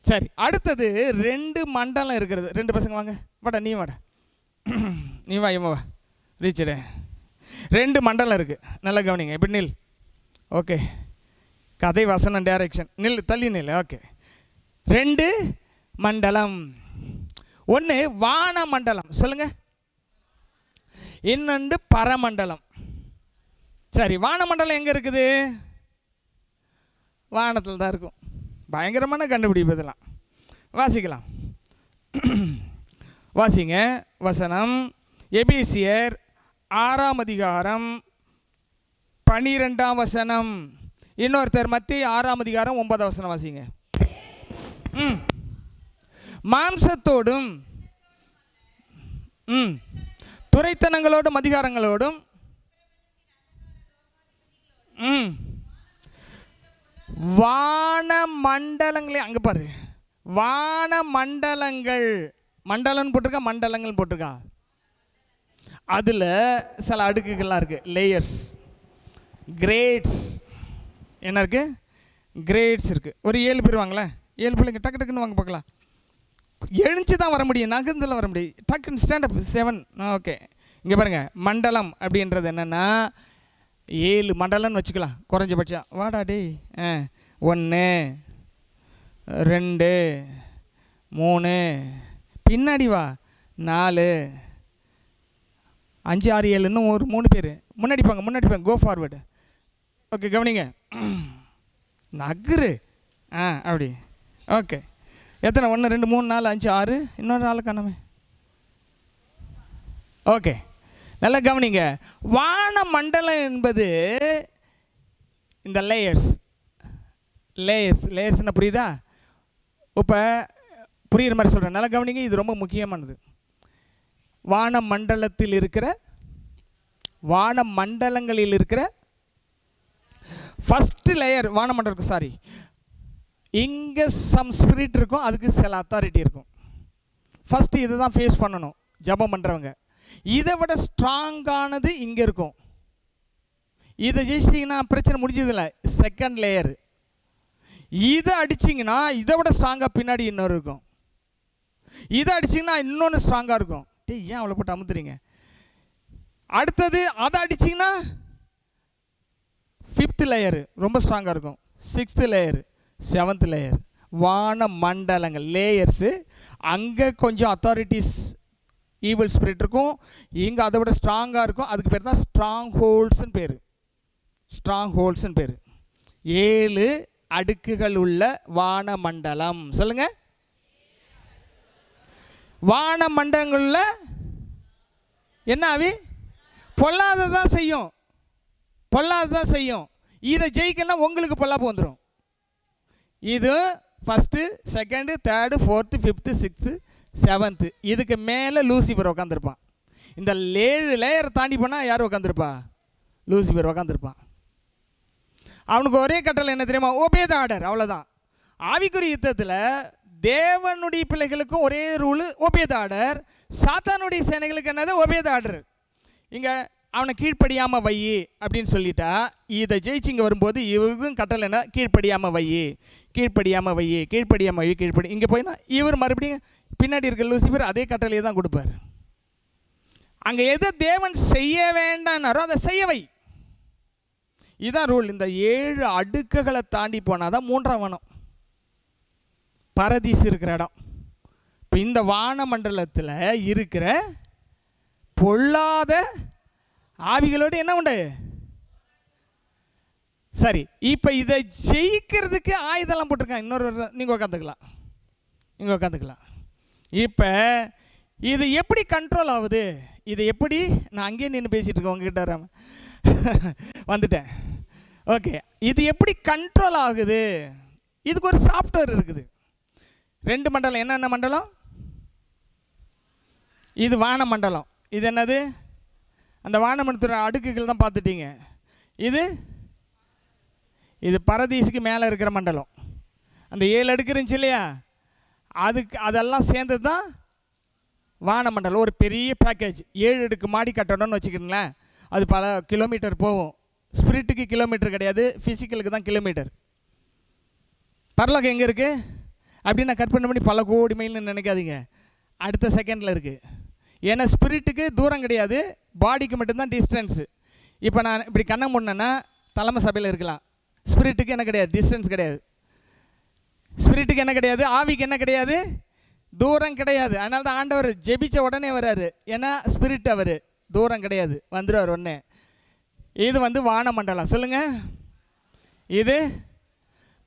சரி, அடுத்தது 2 மண்டலம் இருக்கிறது. 2 பசங்க வாங்க, வாடா, நீ வாடா, நீ வா, இவன் வா, ரீச்சடு. 2 மண்டலம் இருக்குது, நல்லா கவனிங்க. இப்படி நில். ஓகே, கதை வசனம் டைரக்ஷன், நில், தள்ளி நில். ஓகே, 2 மண்டலம். ஒன்று வான மண்டலம், சொல்லுங்க. இன்னொன்று பரமண்டலம். சரி, வானமண்டலம் எங்கே இருக்குது? வானத்தில் தான் இருக்கும். பயங்கரமான கண்டுபிடிப்பு இதெல்லாம். வாசிக்கலாம், வாசிங்க வசனம். எபேசியர் 6ஆம் அதிகாரம் 12ஆம் வசனம். இன்னொருத்தர் மத்தேயு 6ஆம் அதிகாரம் 9ஆம் வசனம் வாசிங்க. மாம்சத்தோடும் துரைத்தனங்களோடும் அதிகாரங்களோடும் வான மண்டலங்களே, அங்கே பாரு, வான மண்டலங்கள், மண்டலம்னு போட்டிருக்கா, மண்டலங்கள் போட்டிருக்கா. அதில் சில அடுக்குகள்லாம் இருக்குது, லேயர்ஸ், கிரேட்ஸ். என்ன இருக்குது? கிரேட்ஸ் இருக்குது. ஒரு 7 பேர் வாங்களேன், 7 பிள்ளைங்க டக்கு டக்குன்னு வாங்க பார்க்கலாம். எழுந்து தான் வர முடியும், நகர்ந்துல வர முடியும். டக்குன்னு ஸ்டாண்டப் 7. ஓகே, இங்கே பாருங்கள், மண்டலம் அப்படின்றது என்னென்னா 7 மண்டலம்னு வச்சுக்கலாம் குறைஞ்சபட்சம். வாடா டேய். 1 2 3, பின்னாடி வா, 4 5 6 7, இன்னும் ஒரு 3 பேர் முன்னாடி போங்க, கோ ஃபார்வேர்டு. ஓகே, கவனிங்க, நகரு. அப்படி. ஓகே, எத்தனை? 1 2 3 4 5 6, இன்னொரு 4 காணாமே. ஓகே, நல்லா கவனிங்க. வான மண்டலம் என்பது இந்த லேயர்ஸ்னால் புரியுதா? இப்போ புரியுற மாதிரி சொல்கிறேன், நல்லா கவனிங்க, இது ரொம்ப முக்கியமானது. வான மண்டலங்களில் இருக்கிற ஃபஸ்ட்டு லேயர் வானமண்டலம். சாரி, இங்கே சம் ஸ்பிரிட் இருக்கும், அதுக்கு சில அத்தாரிட்டி இருக்கும். ஃபஸ்ட்டு இதை தான் ஃபேஸ் பண்ணணும் ஜபம் பண்ணுறவங்க. இதை விட ஸ்ட்ராங்கானது இங்கே இருக்கும். இதை ஜெயிச்சிட்டிங்கன்னா பிரச்சனை முடிஞ்சதில்லை. செகண்ட் லேயர் இதை அடிச்சிங்கன்னா இதை விட ஸ்ட்ராங்காக பின்னாடி இன்னொரு இருக்கும். இதை அடிச்சிங்கன்னா இன்னொன்று ஸ்ட்ராங்காக இருக்கும். ஏன் அவ்வளோ போட்டு அமுத்துறீங்க? அடுத்தது அதை அடிச்சிங்கன்னா 5th லேயரு ரொம்ப ஸ்ட்ராங்காக இருக்கும். 6th layer, 7th layer. வான மண்டலங்கள் லேயர்ஸு. அங்கே கொஞ்சம் அத்தாரிட்டிஸ், ஈவில் ஸ்பிரிட் இருக்கும், இங்கே அதை விட ஸ்ட்ராங்காக இருக்கும். அதுக்கு பேர் தான் ஸ்ட்ராங் ஹோல்ட்ஸ்ன்னு பேர். 7 அடுக்குகள் உள்ள வான மண்டலம். சொல்லுங்க. வான மண்டலங்களில் என்ன ஆவி? பொல்லாததான் செய்யும், பொல்லாததான் செய்யும். இதை ஜெயிக்கலாம் உங்களுக்கு பொல்லாப்பு வந்துடும். இது first, second, third, fourth, fifth, sixth, seventh, இதுக்கு மேலே லூசிபர் உட்காந்துருப்பான். இந்த 7 லேயரை தாண்டி போனால் யார் உட்காந்துருப்பா? லூசிபர் உட்காந்துருப்பான். அவனுக்கு ஒரே கட்டளை என்ன தெரியுமா? ஒபே தி ஆர்டர், அவ்வளோதான். ஆவிக்குரிய யுத்தத்தில் தேவனுடைய பிள்ளைகளுக்கும் ஒரே ரூலு, ஒபே தி ஆர்டர். சாத்தானுடைய சேனைகளுக்கு என்னது? Obey the order. இங்கே அவனை கீழ்ப்படியாமல் வை அப்படின்னு சொல்லிட்டா, இதை ஜெயிச்சு இங்கே வரும்போது இவருக்கும் கட்டளை என்ன? கீழ்ப்படியாமல் வை, கீழ்ப்படியாமல் வை, கீழ்ப்படியாமல் வை, கீழ்ப்படி. இங்கே போயினா இவர் மறுபடியும் பின்னாடி இருக்கிற லூசிபர் அதே கட்டளையை தான் கொடுப்பார். அங்கே எதை தேவன் செய்ய வேண்டாம்னாரோ அதை செய்ய வை. இதுதான் ரூல். இந்த 7 அடுக்குகளை தாண்டி போனால் தான் 3ஆம் வானம், பரதீஸ் இருக்கிற இடம். இப்போ இந்த வான மண்டலத்தில் இருக்கிற பொல்லாத ஆவிகளோடு என்ன உண்டு? சரி, இப்போ இதை ஜெயிக்கிறதுக்கு ஆயுதெல்லாம் போட்டிருக்காங்க. இன்னொரு நீங்கள் உட்காந்துக்கலாம், நீங்கள் உட்காந்துக்கலாம். இப்போ இது எப்படி கண்ட்ரோல் ஆகுது? இது எப்படி? நான் அங்கேயே நின்று பேசிகிட்டு இருக்கேன் உங்ககிட்ட வராமல் வந்துட்டேன். ஓகே, இது எப்படி கண்ட்ரோல் ஆகுது? இதுக்கு ஒரு சாஃப்ட்வேர் இருக்குது. 2 மண்டலம். என்னென்ன மண்டலம்? இது வான மண்டலம். இது என்னது? அந்த வான மண்டலத்தோட அடுக்குகள் தான் பார்த்துட்டீங்க. இது பரதீசுக்கு மேலே இருக்கிற மண்டலம். அந்த 7 அடுக்கு இருந்துச்சு இல்லையா, அதெல்லாம் சேர்ந்தது தான் வானமண்டலம். ஒரு பெரிய பேக்கேஜ். 7 அடுக்கு மாடி கட்டணும்னு வச்சுக்கிங்களேன், அது பல கிலோமீட்டர் போகும். ஸ்பிரிட்டுக்கு கிலோமீட்டர் கிடையாது, ஃபிசிக்கலுக்கு தான் கிலோமீட்டர். பரலோகம் எங்கே இருக்குது அப்படின்னு நான் கற்பனை பண்ணி பல கோடி மைல்னு நினைக்காதீங்க, அடுத்த செகண்டில் இருக்குது. ஏன்னா ஸ்பிரிட்டுக்கு தூரம் கிடையாது, பாடிக்கு மட்டும்தான் டிஸ்டன்ஸு. இப்போ நான் இப்படி கண்ணை மூடினேன்னா தலைமை சபையில் இருக்கலாம். ஸ்பிரிட்டுக்கு என்ன கிடையாது? டிஸ்டன்ஸ் கிடையாது. ஸ்பிரிட்டுக்கு என்ன கிடையாது? ஆவிக்கு என்ன கிடையாது? தூரம் கிடையாது. அதனால தான் ஆண்டவர் ஜெபிச்ச உடனே வர்றாரு. ஏன்னா ஸ்பிரிட் அவர் தூரம் கிடையாது, வந்துடுவார் ஒன்று. இது வானமண்டலம். சொல்லுங்கள், இது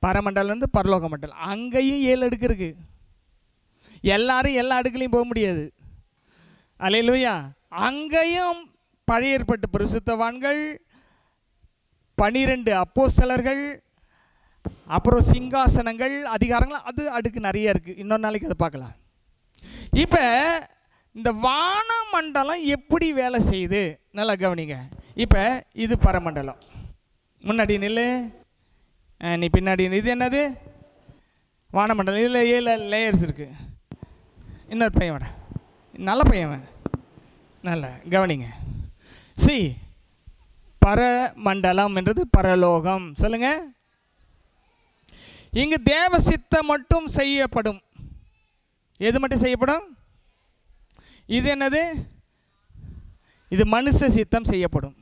பரமண்டலம், பரலோக மண்டலம். அங்கேயும் 7 அடுக்கு இருக்குது. எல்லாரும் எல்லா அடுக்குலையும் போக முடியாது. அல்லேலூயா. அங்கேயும் பழைய ஏற்பாட்டு பரிசுத்தவான்கள், 12 அப்போஸ்தலர்கள், அப்புறம் சிங்காசனங்கள், அதிகாரங்கள், அது அடுக்கு நிறைய இருக்குது. இன்னொரு நாளைக்கு அதை பார்க்கலாம். இப்போ இந்த வானமண்டலம் எப்படி வேலை செய்யுது நல்லா கவனிங்க. இப்போ இது பரமண்டலம். முன்னாடி நில்லு, நீ பின்னாடி. இது என்னது? வானமண்டலம். இதில் 7 லேயர்ஸ் இருக்குது. இன்னொரு பையன் வேட, நல்ல பையன், நல்ல கவனிங்க. சி, பரமண்டலம் என்றது பரலோகம். சொல்லுங்க. இங்கு தேவ சித்தம் மட்டும் செய்யப்படும். எது மட்டும் செய்யப்படும்? இது என்னது? இது மனுஷ சித்தம் செய்யப்படும்.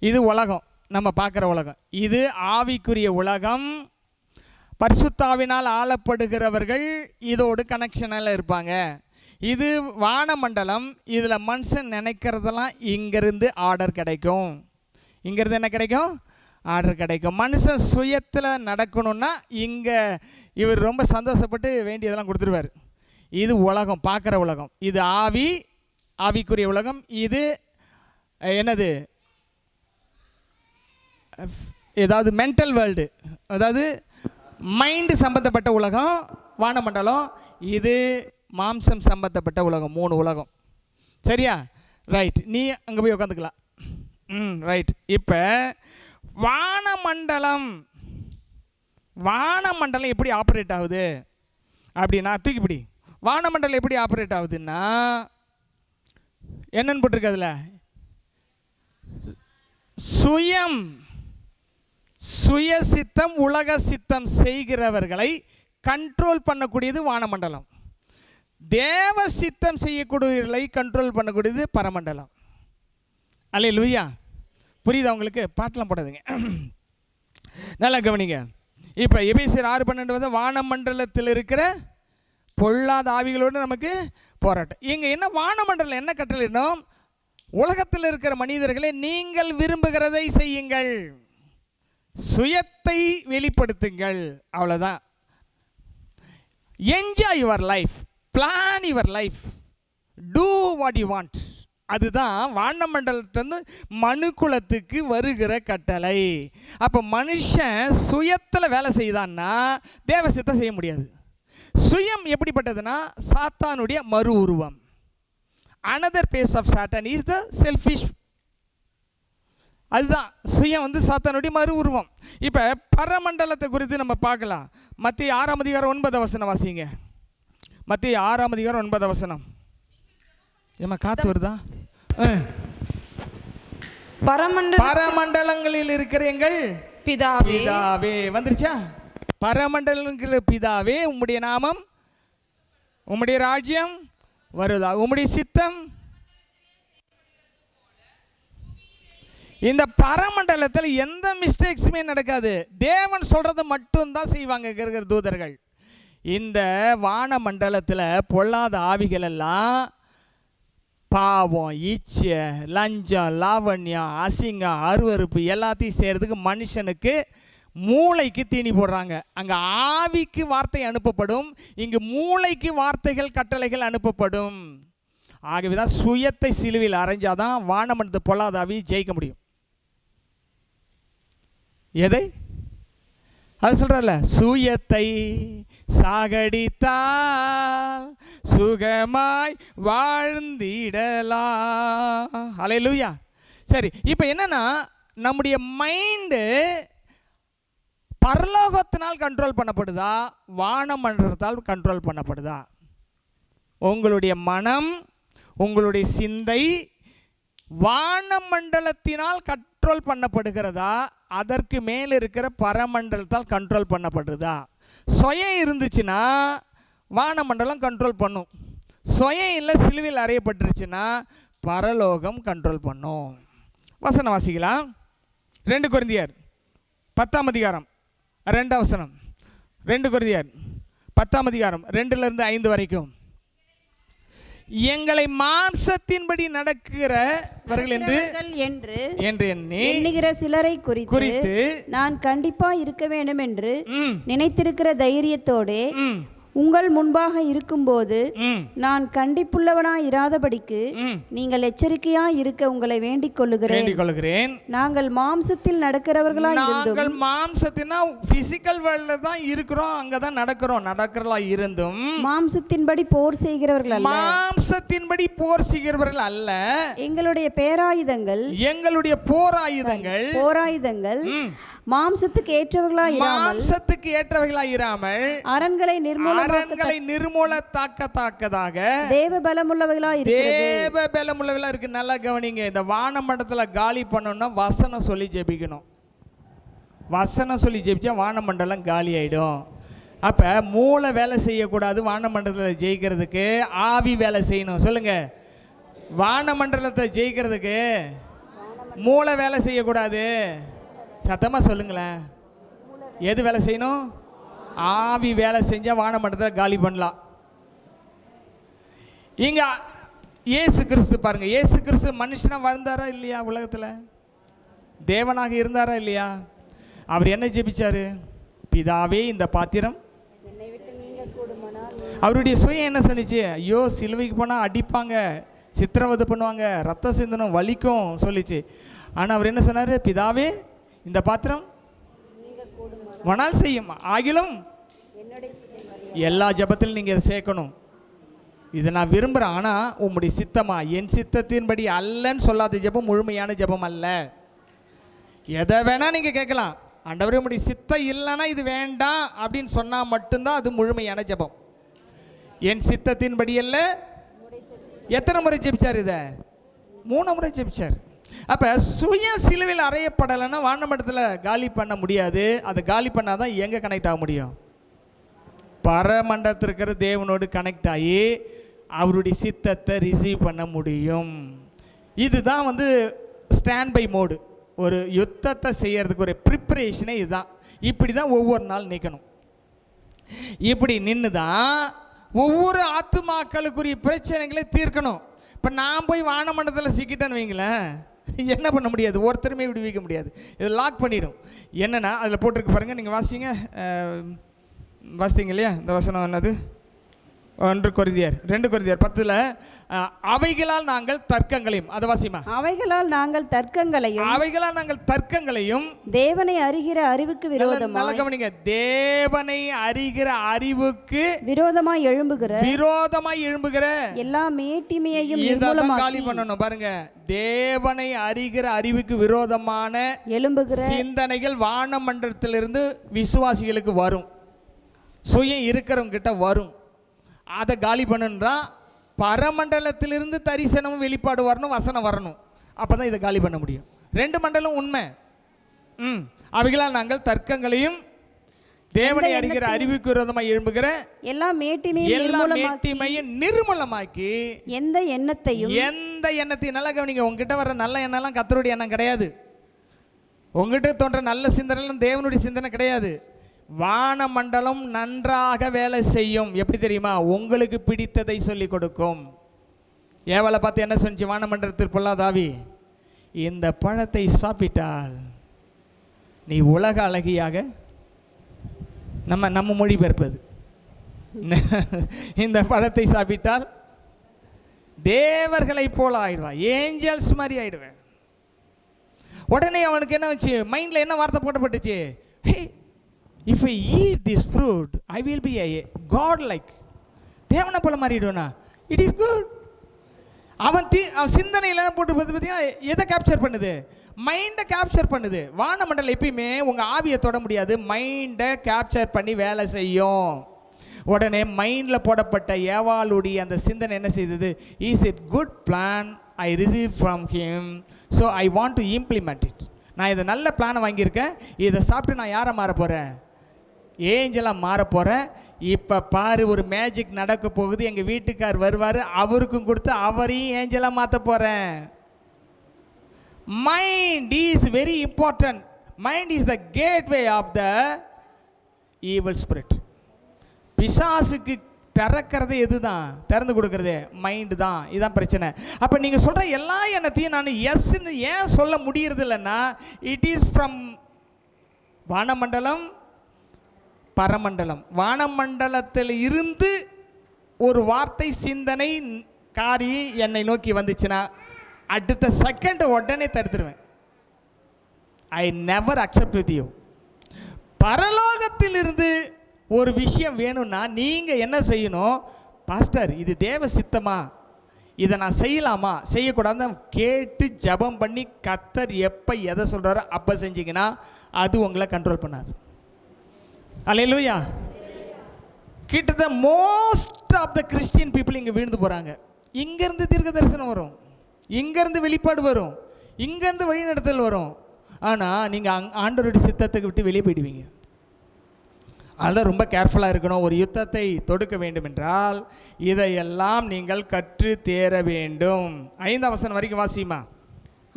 இது உலகம், நம்ம பார்க்குற உலகம். இது ஆவிக்குரிய உலகம். பரிசுத்தாவினால் ஆளப்படுகிறவர்கள் இதோடு கனெக்ஷனில் இருப்பாங்க. இது வானமண்டலம். இதில் மனுஷன் நினைக்கிறதெல்லாம் இங்கேருந்து ஆர்டர் கிடைக்கும். இங்கேருந்து என்ன கிடைக்கும்? ஆர்டர் கிடைக்கும். மனுஷன் சுயத்தில் நடக்கணும்னா இங்கே இவர் ரொம்ப சந்தோஷப்பட்டு வேண்டியதெல்லாம் கொடுத்துருவார். இது உலகம், பார்க்குற உலகம். இது ஆவிக்குரிய உலகம். இது என்னது? ஏதாவது மென்டல் வேர்ல்டு, அதாவது மைண்டு சம்பந்தப்பட்ட உலகம் வானமண்டலம். இது மாம்சம் சம்பந்தப்பட்ட உலகம். 3 உலகம். சரியா? ரைட். நீ அங்கே போய் உட்காந்துக்கலாம். ரைட். இப்போ வானமண்டலம் எப்படி ஆப்ரேட் ஆகுது அப்படின்னா, தூக்கிப்பிடி. வானமண்டலம் எப்படி ஆப்ரேட் ஆகுதுன்னா என்னன்னு போட்டிருக்கு அதில்? சுய சித்தம், உலக சித்தம் செய்கிறவர்களை கண்ட்ரோல் பண்ணக்கூடியது வானமண்டலம். தேவ சித்தம் செய்யக்கூடியவர்களை கண்ட்ரோல் பண்ணக்கூடியது பரமண்டலம். அல்லேலூயா. புரியுதா உங்களுக்கு? பாட்டெலாம் போடாதீங்க, நல்லா கவனிங்க. இப்போ எபேசியர் 6:12 வானமண்டலத்தில் இருக்கிற பொல்லாத ஆவிகளோடு நமக்கு போராட்டம். இங்கே என்ன வானமண்டலம் என்ன கட்டளையிடும்? உலகத்தில் இருக்கிற மனிதர்களை நீங்கள் விரும்புகிறதை செய்யுங்கள், சுயத்தை வெளிப்படுத்துங்கள், அவ்வளோதான். Enjoy your life, plan your life, do what you want. அதுதான் வானமண்டலத்திலிருந்து மனுக்குலத்துக்கு வருகிற கட்டளை. அப்போ மனுஷன் சுயத்தில் வேலை செய்தான்னா தேவசித்தம் செய்ய முடியாது. சுயம் எப்படிப்பட்டதுன்னா சாத்தானுடைய மறு உருவம். Another face of Satan is the selfish. அதுதான் சுயம் சாத்தானுடைய மறு உருவம். இப்போ பரமண்டலத்தை குறித்து நம்ம பார்க்கலாம். மத்திய 6:9 வாசிங்க. மத்திய 6:9. ஏமா காத்து வருதா? பரமண்டலங்களில் இருக்கிற எங்கள் பிதாவே வந்துருச்சா? பரமண்டலங்களில் பிதாவே, உம்முடைய நாமம், உம்முடைய ராஜ்யம் வருதா, உம்முடைய சித்தம். இந்த பரமண்டலத்தில் எந்த மிஸ்டேக்ஸுமே நடக்காது. தேவன் சொல்றது மட்டும்தான் செய்வாங்க இருக்கிற தூதர்கள். இந்த வானமண்டலத்தில் பொல்லாத ஆவிகள் எல்லாம் பாவம், இச்சை, லஞ்சம், லாவண்யம், அசிங்கம், அருவருப்பு எல்லாத்தையும் செய்கிறதுக்கு மனுஷனுக்கு மூளைக்கு தீனி போடுறாங்க. அங்கே ஆவிக்கு வார்த்தை அனுப்பப்படும், இங்கு மூளைக்கு வார்த்தைகள் கட்டளைகள் அனுப்பப்படும். ஆகவே தான் சுயத்தை சிலுவையில் அரைஞ்சாதான் வானமண்டலத்தை பொல்லாத ஆவி ஜெயிக்க முடியும். எதை அது சொல்கிறல்ல, சுயத்தை சாகடித்தால் சுகமாய் வாழ்ந்திடலாம். ஹல்லேலூயா. சரி, இப்போ என்னன்னா நம்முடைய மைண்டு பரலோகத்தினால் கண்ட்ரோல் பண்ணப்படுதா, வானமண்டலத்தால் கண்ட்ரோல் பண்ணப்படுதா? உங்களுடைய மனம், உங்களுடைய சிந்தை வானமண்டலத்தினால் கண்ட்ரோல் பண்ணப்படுகிறதா, அதற்கு மேல் இருக்கிற பரமண்டலத்தால் கண்ட்ரோல் பண்ணப்படுறதா? சுயம் இருந்துச்சுன்னா வானமண்டலம் கண்ட்ரோல் பண்ணும். சுயம் இல்லை, சிலுவையில் அறையப்பட்டுருச்சுன்னா பரலோகம் கண்ட்ரோல் பண்ணும். வசனம் வாசிக்கலாம். 2 கொரிந்தியர் 10:2 2 கொரிந்தியர் 10 2-5 வரைக்கும். எங்களை மாம்சத்தின்படி நடக்கிறவர்கள் என்று எண்ணுகிற சிலரை குறித்து நான் கண்டிப்பா இருக்க வேண்டும் என்று நினைத்திருக்கிற தைரியத்தோடு உங்கள் முன்பாக இருக்கும்போது நான் கண்டிப்புள்ளவனாய் இராதபடிக்கு நீங்கள் எச்சரிக்கையாய் இருக்க உங்களை வேண்டிக் கொள்ளுகிறேன். நாங்கள் மாம்சத்தில் நடக்கிறவர்களாய் இருந்தும், நாங்கள் மாம்சத்தினா பிசிக்கல் வேர்ல்ட்ல தான் இருக்கிறோம், அங்க தான் நடக்கிறவர்களா இருந்தும் மாம்சத்தின்படி போர் செய்கிறவர்கள் அல்ல. எங்களுடைய போராயுதங்கள் மாம்சத்துக்கு ஏற்றவைகளாய் இராமல் அரண்களை நிர்மூலத்தாக்கதாக தேவ பலமுள்ளவைகளாய் இருக்கு. நல்லா கவனிங்க. இந்த வானமண்டலத்துல காலி பண்ணணும்னா வசனம் சொல்லி ஜெபிக்கணும். வசனம் சொல்லி ஜெபிச்சா வானமண்டலம் காலி ஆயிடும். அப்ப மூளை வேலை செய்யக்கூடாது. வானமண்டலத்தில் ஜெயிக்கிறதுக்கு ஆவி வேலை செய்யணும். சொல்லுங்க, வானமண்டலத்தை ஜெயிக்கிறதுக்கு மூளை வேலை செய்யக்கூடாது. சத்தமாக சொல்லுங்களேன், எது வேலை செய்யணும்? ஆவி வேலை செஞ்சால் வானமண்டலத்தை காலி பண்ணலாம். இங்கே இயேசு கிறிஸ்து பாருங்க, இயேசு கிறிஸ்து மனுஷனாக வாழ்ந்தாரா இல்லையா? உலகத்தில் தேவனாக இருந்தாரா இல்லையா? அவர் என்ன ஜெபிச்சாரு? பிதாவே, இந்த பாத்திரம். அவருடைய சுயம் என்ன சொன்னிச்சு? ஐயோ, சிலுவைக்கு போனால் அடிப்பாங்க, சித்திரவதை பண்ணுவாங்க, ரத்தம் சிந்தனம், வலிக்கும் சொல்லிச்சு. ஆனால் அவர் என்ன சொன்னார்? பிதாவே, இந்த பாத்திரம் மணால் செய்யும், ஆகிலும் எல்லா ஜபத்திலும் நீங்கள் இதை சேர்க்கணும். இதை நான் விரும்புகிறேன், ஆனால் உம்முடைய சித்தமா, என் சித்தத்தின்படி அல்லன்னு சொல்லாத ஜபம் முழுமையான ஜபம் அல்ல. எதை வேணால் நீங்கள் கேட்கலாம். ஆண்டவரே, உம்முடைய சித்தம் இல்லைன்னா இது வேண்டாம் அப்படின்னு சொன்னால் மட்டும்தான் அது முழுமையான ஜபம். என் சித்தத்தின்படி அல்ல. எத்தனை முறை ஜெபிச்சார்? இதை 3 முறை ஜெபிச்சார். அப்போ சுய சிலுவையில் அறையப்படலைன்னா வானமண்டலத்தில் காலி பண்ண முடியாது. அதை காலி பண்ணால் தான் எங்கே கனெக்ட் ஆக முடியும்? பரமண்டலத்தில் இருக்கிற தேவனோடு கனெக்ட் ஆகி அவருடைய சித்தத்தை ரிசீவ் பண்ண முடியும். இதுதான் ஸ்டாண்ட் பை மோடு. ஒரு யுத்தத்தை செய்யறதுக்கு ஒரு ப்ரிப்பரேஷனே இதுதான். இப்படி தான் ஒவ்வொரு நாள் நிற்கணும். இப்படி நின்று தான் ஒவ்வொரு ஆத்துமாக்களுக்குரிய பிரச்சனைகளை தீர்க்கணும். இப்போ நான் போய் வானமண்டலத்தில் சிக்கிட்டேன்னு வைங்களேன், என்ன பண்ண முடியாது, ஒருத்தருமே விடுவிக்க முடியாது. இதை லாக் பண்ணிடும். என்னென்னா அதில் போட்டிருக்கு பாருங்கள், நீங்கள் வாசிங்க. வாசித்தீங்க இல்லையா? இந்த வசனம் என்னது? 2 கொரிந்தியர் 10 அவைகளால் நாங்கள் தர்க்கங்களையும், அதை வாசிமா. அவைகளால் நாங்கள் தர்க்கங்களையும் தேவனை அறிகிற அறிவுக்கு விரோதமாய், நல்ல கவனிங்க, தேவனை அறிகிற அறிவுக்கு விரோதமாய் எழும்புகிற எல்லா மேட்டிமையையும் காலி பண்ணணும். பாருங்க, தேவனை அறிகிற அறிவுக்கு விரோதமான எழும்புகிற சிந்தனைகள் வானமண்டலத்திலிருந்து விசுவாசிகளுக்கு வரும், சுயம் இருக்கிறவங்க கிட்ட வரும். அதை காலி பண்ணுன்றா பரமண்டலத்திலிருந்து தரிசனமும் வெளிப்பாடு வரணும், வசனம் வரணும். அப்போ தான் இதை காலி பண்ண முடியும். 2 மண்டலம் உண்மை. அவைகளால் நாங்கள் தர்க்கங்களையும் தேவனை அறிகிற அறிவுக்கு விரோதமாக எழும்புகிற எல்லா மேட்டிமையும் நிர்மூலமாக்கி எந்த எண்ணத்தையும் நல்லா கவனிங்க. உங்ககிட்ட வர நல்ல எண்ணெல்லாம் கர்த்தருடைய எண்ணம் கிடையாது. உங்ககிட்ட தோன்ற நல்ல சிந்தனைலாம் தேவனுடைய சிந்தனை கிடையாது. வானமண்டலம் நன்றாக வேலை செய்யும். எப்படி தெரியுமா? உங்களுக்கு பிடித்ததை சொல்லி கொடுக்கும். ஏவலை பார்த்து என்ன சொன்னிச்சு வானமண்டலத்தில் பொல்லாதாவி? இந்த பழத்தை சாப்பிட்டால் நீ உலக அழகியாக, நம்ம மொழிபெயர்ப்பது, இந்த பழத்தை சாப்பிட்டால் தேவர்களை போல ஆயிடுவா, ஏஞ்சல்ஸ் மாதிரி ஆயிடுவேன். உடனே அவனுக்கு என்ன வச்சு மைண்டில் என்ன வார்த்தை போட்டப்பட்டுச்சு? ஹே, if I eat this fruit I will be a god like, தேவனை போல மாறிடுவேனா? It is good. அவன் சிந்தனையில் போட்டு பார்த்தீங்கன்னா எதை கேப்சர் பண்ணுது? மைண்டை கேப்சர் பண்ணுது. வானமண்டலம் எப்பயுமே உங்கள் ஆவியை தொட முடியாது, மைண்டை கேப்சர் பண்ணி வேலை செய்யும். உடனே மைண்டில் போடப்பட்ட ஏவாளுடைய அந்த சிந்தனை என்ன செய்தது? Is it good plan I receive from him, so I want to implement it. நான் இதை நல்ல பிளானை வாங்கியிருக்கேன், இதை சாப்பிட்டு நான் யாரை மாற போகிறேன்? ஏஞ்சலாக மாற போகிறேன். இப்போ பாரு, ஒரு மேஜிக் நடக்க போகுது. எங்கள் வீட்டுக்கார் வருவார், அவருக்கும் கொடுத்து அவரையும் ஏஞ்சலாக மாற்ற போகிறேன். Mind is very important. Mind is the gateway of the evil spirit. பிசாசுக்கு திறக்கிறது எது தான்? திறந்து கொடுக்கறது மைண்டு தான். இதுதான் பிரச்சனை. அப்போ நீங்கள் சொல்கிற எல்லா எண்ணத்தையும் நான் எஸ்ன்னு ஏன் சொல்ல முடியறது இல்லைன்னா, இட் இஸ் ஃப்ரம் வானமண்டலம், பரமண்டலம். வானமண்டலத்தில் இருந்து ஒரு வார்த்தை, சிந்தனை, காரியம் என்னை நோக்கி வந்துச்சுன்னா அடுத்த செகண்ட் உடனே தடுத்துருவேன். I never accept with you. பரலோகத்திலிருந்து ஒரு விஷயம் வேணும்னா நீங்கள் என்ன செய்யணும்? பாஸ்டர், இது தேவ சித்தமா, இதை நான் செய்யலாமா செய்யக்கூடாதுன்னு கேட்டு ஜபம் பண்ணி கர்த்தர் எப்போ எதை சொல்கிறாரோ அப்போ செஞ்சிங்கன்னா அது உங்களை கண்ட்ரோல் பண்ணாது. அல்லேலூயா. கிட்டத்தட்ட most of the Christian people இங்கே விழுந்து போகிறாங்க. இங்கேருந்து தீர்க்க தரிசனம் வரும், இங்கேருந்து வெளிப்பாடு வரும், இங்கேருந்து வழிநடத்தல் வரும். ஆனால் நீங்கள் ஆண்டவருடைய சித்தத்துக்கு விட்டு வெளியே போயிடுவீங்க. அதுதான் ரொம்ப கேர்ஃபுல்லாக இருக்கணும். ஒரு யுத்தத்தை தொடுக்க வேண்டும் என்றால் இதையெல்லாம் நீங்கள் கற்று தேர வேண்டும். 5ஆம் வசனம் வரைக்கும் வாசிமா.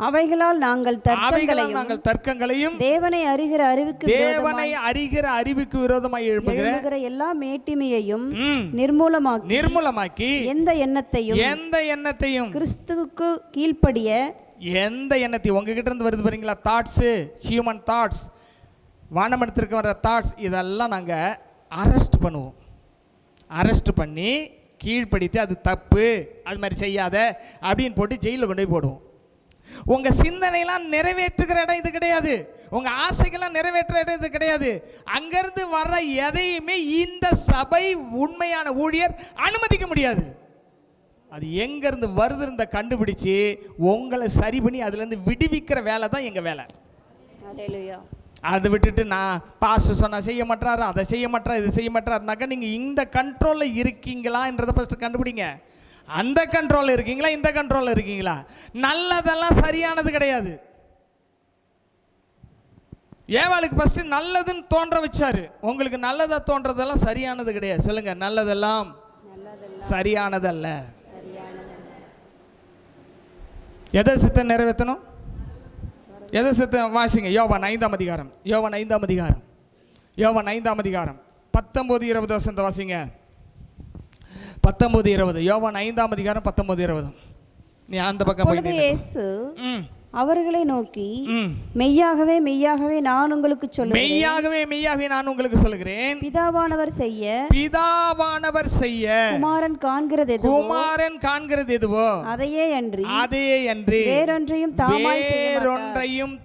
அவைகளால் நாங்கள் தர்க்கங்களையும் தேவனை அறிகிற அறிவுக்கு விரோதமாய் எழும்புகிற எல்லா மேட்டிமையையும் நிர்மூலமாக்கி எந்த எண்ணத்தையும் கிறிஸ்துவுக்கு கீழ்ப்படிய, எந்த எண்ணத்தையும் உங்ககிட்ட இருந்து வருது பாருங்களா, தாட்ஸு, ஹியூமன் தாட்ஸ், வானமண்டலத்திற்கு வர தாட்ஸ், இதெல்லாம் நாங்கள் அரெஸ்ட் பண்ணுவோம். அரெஸ்ட் பண்ணி கீழ்ப்படுத்தி அது தப்பு, அது மாதிரி செய்யாத அப்படின்னு போட்டு ஜெயிலில் கொண்டு போய் போடுவோம். உங்கள் சிந்தனையெல்லாம் நிறைவேற்றுகிற இடம் இது கிடையாது. உங்கள் ஆசைகள்லாம் நிறைவேற்ற இடம் இது கிடையாது. அங்கேருந்து வர்ற எதையுமே இந்த சபை உண்மையான ஊழியர் அனுமதிக்க முடியாது. அது எங்கேருந்து வருதுன்னு கண்டுபிடிச்சி உங்களை சரி பண்ணி அதுலேருந்து விடுவிக்கிற வேலை தான் எங்கள் வேலை. அதை விட்டுட்டு நான் பாஸ்டர் சொன்னால் செய்ய மாட்டாரு, அதை செய்ய மாட்டார், இது செய்ய மாட்டாருனாக்கா நீங்கள் இந்த கண்ட்ரோலில் இருக்கீங்களான்றதை ஃபஸ்ட்டு கண்டுபிடிங்க. அந்த கண்ட்ரோலில் இருக்கீங்களா, இந்த கண்ட்ரோலில் இருக்கீங்களா? நல்லதெல்லாம் சரியானது கிடையாது. ஏவாளுக்கு ஃபஸ்ட்டு நல்லதுன்னு தோன்ற வச்சாரு. உங்களுக்கு நல்லதாக தோன்றதெல்லாம் சரியானது கிடையாது. சொல்லுங்க, நல்லதெல்லாம் சரியானதல்ல. எதை சித்தம் நிறைவேற்றணும்? எதை சித்தம்? வாசிங்க யோவான் 5ஆம் அதிகாரம். யோவான் 5ஆம் அதிகாரம். யோவான் 5ஆம் அதிகாரம் 19-20 வசனத்தை வாசிங்க. 19-20. யோவான் 5ஆம் அதிகாரம் 19-20. நீ அந்த பக்கம் போய் இயேசு அவர்களை நோக்கி, மெய்யாகவே மெய்யாகவே நான் உங்களுக்கு சொல்லுகிறேன், மெய்யாகவே மெய்யாகவே நான் உங்களுக்கு சொல்லுகிறேன், பிதாவானவர் செய்ய குமாரன் காண்கிறது எதுவோ அதையே அன்றி வேறொன்றையும்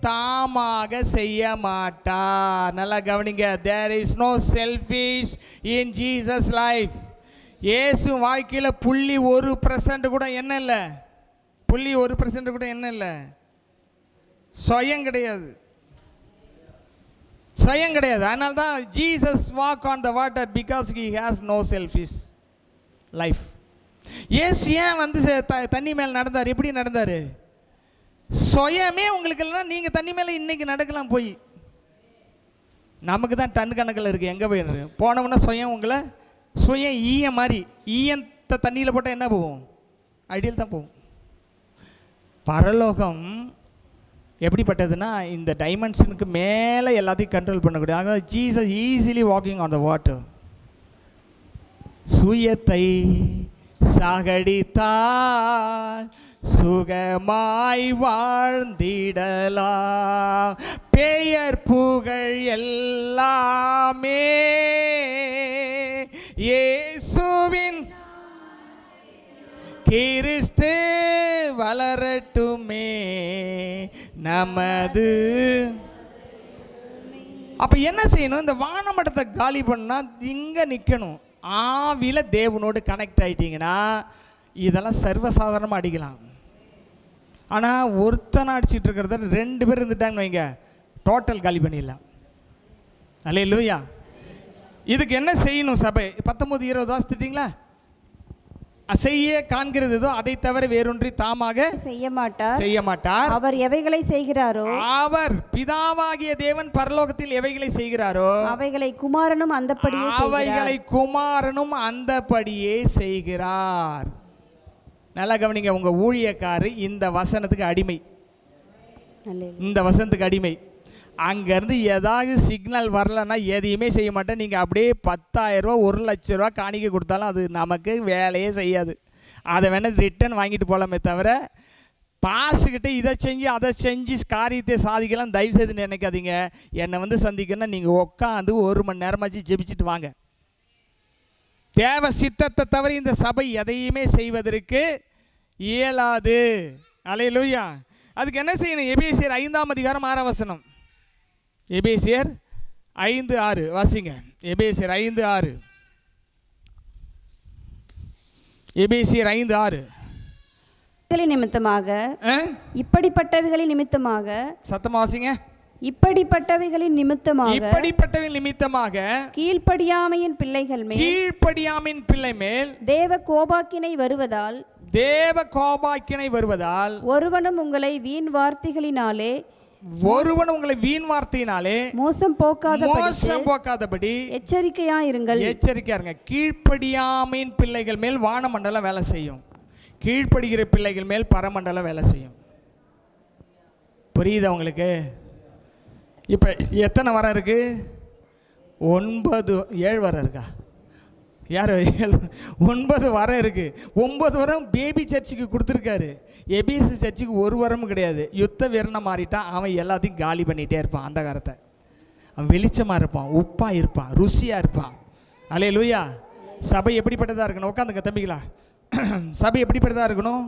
தாமாக செய்ய மாட்டார். நல்லா கவனிங்க. there is no selfish in Jesus life. இயேசு வாழ்க்கையில 0.1% கூட என்ன இல்லை, 0.1% கூட என்ன இல்லை, சுயம் கிடையாது. அதனால தான் Jesus walk on the water because he has no selfish life. இயேசு ஏன் வந்து தண்ணி மேலே நடந்தார்? எப்படி நடந்தார்? சுயமே உங்களுக்கு இல்லைன்னா நீங்கள் தண்ணி மேலே இன்னைக்கு நடக்கலாம். போய் நமக்கு தான் டன் கணக்கில் இருக்குது. எங்கே போயிடுறது? போனோம்னா சுயம் ஈய மாதிரி, ஈயத்தை தண்ணியில் போட்டால் என்ன போகும்? அடியில் தான் போகும். பரலோகம் எப்படிப்பட்டதுன்னா இந்த டைமென்ஷனுக்கு மேலே எல்லாத்தையும் கண்ட்ரோல் பண்ணக்கூடிய. ஆக Jesus easily walking on the water. சுயத்தை சாகடித்தால் சுகமாய் வாழ்ந்திடலாம், பெயர் புகழ் எல்லாமே இயேசுவின் கிறிஸ்து வளரட்டுமே நமது. அப்ப என்ன செய்யணும்? இந்த வானமடத்தை காலி பண்ணா இங்க நிக்கணும். ஆவில தேவனோடு கனெக்ட் ஆயிட்டீங்கன்னா இதெல்லாம் சர்வசாதாரணமாக அடிக்கலாம். ஆனால் ஒருத்தனை அடிச்சுட்டு இருக்கிறத 2 பேர் இருந்துட்டாங்கன்னு வைங்க, டோட்டல் காலி பண்ணிடலாம். அல்லேலூயா. இதுக்கு என்ன செய்யணும்? சபை 19-20 வாசித்துட்டீங்களா? செய்ய காண்கிறது ஏதோ அதை தவிர வேறொன்றி தாமாக செய்ய மாட்டார். அவர் எவைகளை செய்கிறாரோ, அவர் பிதாவாகிய தேவன் பரலோகத்தில் எவைகளை செய்கிறாரோ அவைகளை குமாரனும் அந்தப்படியே செய்கிறார். நல்லா கவனிங்க. உங்க ஊழியக்காரர் இந்த வசனத்துக்கு அடிமை, இந்த வசனத்துக்கு அடிமை. அங்கேருந்து ஏதாவது சிக்னல் வரலன்னா எதையுமே செய்ய மாட்டேன். நீங்கள் அப்படியே 10,000 ரூபா 1 லட்ச ரூபா காணிக்க கொடுத்தாலும் அது நமக்கு வேலையே செய்யாது. அதை வேணால் ரிட்டன் வாங்கிட்டு போகலாமே தவிர பாஸ்கிட்ட இதை செஞ்சு அதை செஞ்சு காரியத்தை சாதிக்கலாம் தயவுசெய்து நினைக்காதீங்க. என்னை வந்து சந்திக்கணும்னா நீங்கள் உட்காந்து 1 மணி நேரமாச்சு ஜெபிச்சுட்டு வாங்க. தேவ சித்தத்தை தவிர இந்த சபை எதையுமே செய்வதற்கு இயலாது. அல்லேலூயா. அதுக்கு என்ன செய்யணும்? எபேசியர் 5ஆம் அதிகாரம் 6ஆம் வசனம். எபேசியர் 5:6 வாசிங்க. எபேசியர் 5:6. எபேசியர் 5:6. நிமித்தமாக இப்படிப்பட்டவைகளின் நிமித்தமாக சத்தமா வாசிங்க. இப்படிப்பட்டவைகளின் நிமித்தமாக கீழ்ப்படியாமையின் பிள்ளை மேல் தேவ கோபாக்கினை வருவதால் ஒருவனும் உங்களை வீண் வார்த்தைகளினாலே மோசம் போக்காதபடி எச்சரிக்கையா இருங்க. கீழ்ப்படியாமையின் பிள்ளைகள் மேல் வானமண்டலம் வேலை செய்யும், கீழ்ப்படுகிற பிள்ளைகள் மேல் பரமண்டலம் வேலை செய்யும். புரியுதா உங்களுக்கு? இப்போ எத்தனை வரம் இருக்கு? 7 வரம் இருக்கா? யார்? 9 வரம் இருக்குது. 9 வரம் பேபி சர்ச்சுக்கு கொடுத்துருக்காரு. எபிசி சர்ச்சுக்கு 1 வரமும் கிடையாது. யுத்த வீரனை மாறிட்டான். அவன் எல்லாத்தையும் காலி பண்ணிகிட்டே இருப்பான். அந்த காலத்தை அவன் வெளிச்சமாக இருப்பான், உப்பாக இருப்பான், ருசியாக இருப்பான். அல்லேலூயா. சபை எப்படிப்பட்டதாக இருக்கணும்? உட்காந்துங்க தம்பிங்களா. சபை எப்படிப்பட்டதாக இருக்கணும்?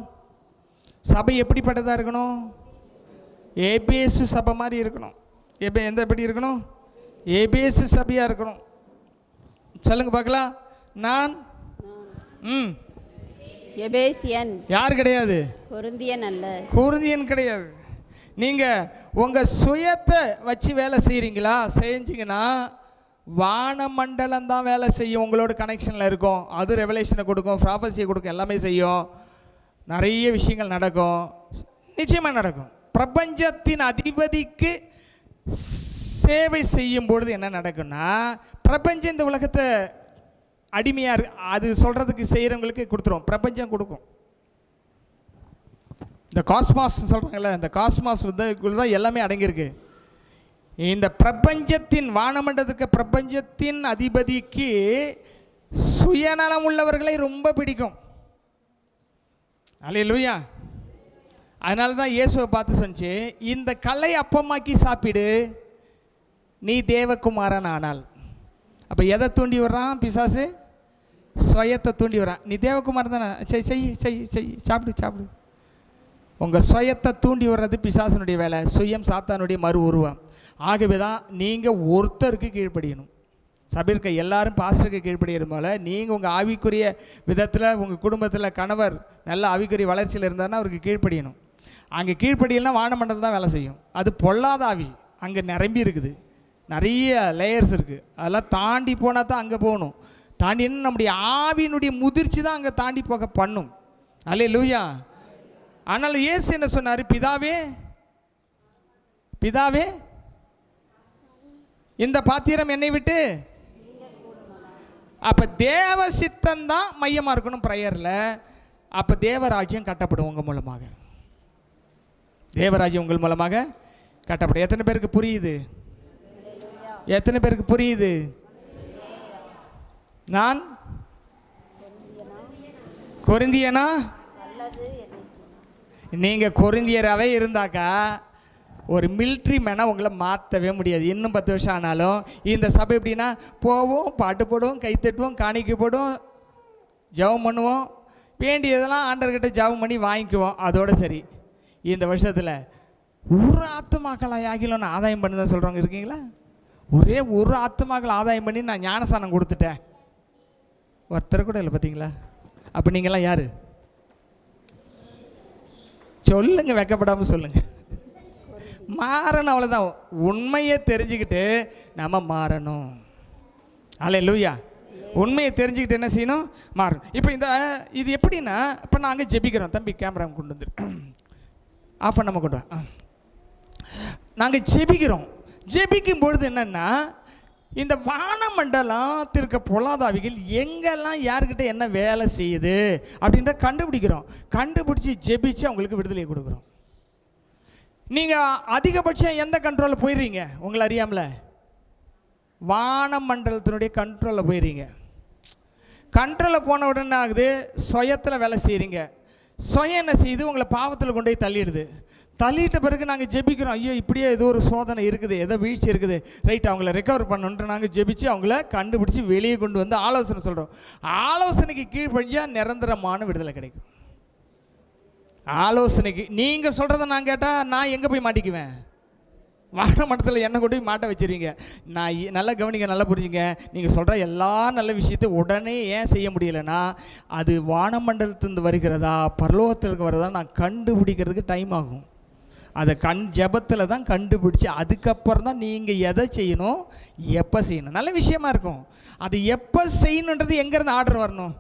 ஏபிஎஸ் சபை மாதிரி இருக்கணும். எப்படி இருக்கணும்? ஏபிஎஸ் சபையாக இருக்கணும். சொல்லுங்க பார்க்கலாம். நான் எபேசியன். யார் கிடையாது? கொரிந்தியன் கிடையாது. நீங்கள் உங்கள் சுயத்தை வச்சு வேலை செய்கிறீங்களா? செஞ்சீங்கன்னா வானமண்டலம் தான் வேலை செய்யும், உங்களோட கனெக்ஷனில் இருக்கும். அது ரெவலேஷனை கொடுக்கும், ப்ராபஸியை கொடுக்கும், எல்லாமே செய்யும். நிறைய விஷயங்கள் நடக்கும், நிச்சயமாக நடக்கும். பிரபஞ்சத்தின் அதிபதிக்கு சேவை செய்யும் பொழுது என்ன நடக்கும்னா, பிரபஞ்சம் இந்த உலகத்தை அடிமையாக அது சொல்கிறதுக்கு செய்கிறவங்களுக்கு கொடுத்துரும். பிரபஞ்சம் கொடுக்கும். இந்த காஸ்மாஸ் சொல்கிறாங்கல்ல, இந்த காஸ்மாஸ் தான் எல்லாமே அடங்கியிருக்கு. இந்த பிரபஞ்சத்தின் வானமண்டலத்துக்கு பிரபஞ்சத்தின் அதிபதிக்கு சுயநலம் உள்ளவர்களை ரொம்ப பிடிக்கும். அல்லேலூயா. அதனால தான் இயேசுவை பார்த்து சொன்னிச்சு, இந்த கல்லை அப்பமாக்கி சாப்பிடு, நீ தேவகுமாரன் ஆனால். அப்போ எதை தூண்டி வர்றான் பிசாசு? சுயத்தை தூண்டி வர்றான். நீ தேவகுமாரன் தானே, செய் செய் செய் செய், சாப்பிடு சாப்பிடு. உங்கள் சுயத்தை தூண்டி வர்றது பிசாசனுடைய வேலை, சுயம் சாத்தானுடைய மறு உருவம். ஆகவே தான் நீங்கள் ஒருத்தருக்கு கீழ்ப்படியணும். சபையில் இருக்க எல்லாரும் பாஸ்டருக்கு கீழ்ப்படிகிறது போல நீங்கள் உங்கள் ஆவிக்குரிய விதத்தில் உங்கள் குடும்பத்தில் கணவர் நல்ல ஆவிக்குரிய வளர்ச்சியில் இருந்தாருன்னா அவருக்கு கீழ்ப்படியணும். அங்கே கீழ்ப்படியலாம் வானமண்டலம் தான் வேலை செய்யும். அது பொல்லாத ஆவி, அங்கே நிரம்பி இருக்குது, நிறைய லேயர்ஸ் இருக்குது. அதெல்லாம் தாண்டி போனால் தான் அங்கே போகணும். தாண்டின்னு நம்முடைய ஆவியினுடைய முதிர்ச்சி தான் அங்கே தாண்டி போக பண்ணும். அல்லேலூயா. ஆனால் இயேசு என்ன சொன்னார்? பிதாவே பிதாவே இந்த பாத்திரம் என்னை விட்டு. அப்போ தேவ சித்தம் தான் மையமாக இருக்கணும் ப்ரேயரில். அப்போ தேவராஜ்யம் கட்டப்படும் உங்கள் மூலமாக. தேவராஜ்யம் உங்கள் மூலமாக கட்டப்படும். எத்தனை பேருக்கு புரியுது? எத்தனை பேருக்கு புரியுது? நான் கொரிந்தியனா? நீங்கள் கொரிந்தியராகவே இருந்தாக்கா ஒரு மிலிட்ரி மேனாக உங்களை மாற்றவே முடியாது. இன்னும் 10 வருஷம் ஆனாலும் இந்த சபை எப்படின்னா, போவோம், பாட்டு போடுவோம், கைத்தட்டுவோம், காணிக்கை போடுவோம், ஜெபம் பண்ணுவோம், வேண்டியதெல்லாம் ஆண்டர்கிட்ட ஜெபம் பண்ணி வாங்கிக்குவோம், அதோடு சரி. இந்த வருஷத்தில் ஒரு ஆத்துமாக்களை ஆகிலும் ஆதாயம் பண்ணி தான் சொல்கிறவங்க இருக்கீங்களா? ஒரே ஒரு ஆத்துமாக்களை ஆதாயம் பண்ணி நான் ஞானசானம் கொடுத்துட்டேன், ஒருத்தர் கூட இல்லை. பார்த்தீங்களா? அப்போ நீங்களாம் யார்? சொல்லுங்க, வெக்கப்படாமல் சொல்லுங்க. மாறணும், அவ்வளோதான். உண்மையை தெரிஞ்சுக்கிட்டு நம்ம மாறணும். அல்லேலூயா. உண்மையை தெரிஞ்சுக்கிட்டு என்ன செய்யணும்? மாறணும். இப்போ இது எப்படின்னா, இப்போ நாங்கள் ஜெபிக்கிறோம். தம்பி கேமரா கொண்டு வந்துரு, ஆஃப் பண்ணாமல் கொண்டு வா. நாங்கள் ஜெபிக்கிறோம். ஜெபிக்கும் பொழுது என்னென்னா, இந்த வானமண்டலத்திற்கு பொல்லாதாவிகள் எங்கெல்லாம் யாருக்கிட்ட என்ன வேலை செய்யுது அப்படின்றத கண்டுபிடிக்கிறோம். கண்டுபிடிச்சி ஜெபிச்சு அவங்களுக்கு விடுதலை கொடுக்குறோம். நீங்கள் அதிகபட்சம் எந்த கண்ட்ரோலில் போயிடுறீங்க? உங்களை அறியாமல வானமண்டலத்தினுடைய கண்ட்ரோலில் போயிடுறீங்க. கண்ட்ரோலில் போன உடனே ஆகுது, சுயத்தில் வேலை செய்கிறீங்க. சுயம் என்ன செய்யுது? உங்களை பாவத்தில் கொண்டு போய் தள்ளிடுது. தள்ளிட்ட பிறகு நாங்கள் ஜெபிக்கிறோம், ஐயோ இப்படியே ஏதோ ஒரு சோதனை இருக்குது, ஏதோ வீழ்ச்சி இருக்குது, ரைட் அவங்கள ரெக்கவர் பண்ணணுன்ட்டு நாங்கள் ஜெபிச்சு அவங்கள கண்டுபிடிச்சி வெளியே கொண்டு வந்து ஆலோசனை சொல்கிறோம். ஆலோசனைக்கு கீழ்ப்படிஞ்சால் நிரந்தரமான விடுதலை கிடைக்கும். ஆலோசனைக்கு நீங்கள் சொல்கிறத நான் கேட்டால் நான் எங்கே போய் மாட்டிக்குவேன்? வானமண்டலத்தில் என்ன கொண்டு போய் மாட்ட வச்சுருவீங்க. நான் நல்லா கவனிங்க, நல்லா புரிஞ்சுங்க. நீங்கள் சொல்கிற எல்லா நல்ல விஷயத்தை உடனே ஏன் செய்ய முடியலைன்னா, அது வானமண்டலத்திலிருந்து வருகிறதா பரலோகத்திற்கு வருதா நான் கண்டுபிடிக்கிறதுக்கு டைம் ஆகும். அதை ஜெபத்தில் தான் கண்டுபிடிச்சி அதுக்கப்புறம் தான் நீங்கள் எதை செய்யணும், எப்போ செய்யணும். நல்ல விஷயமா இருக்கும். அது எப்போ செய்யணுன்றது எங்கேருந்து ஆர்டர் வரணும்?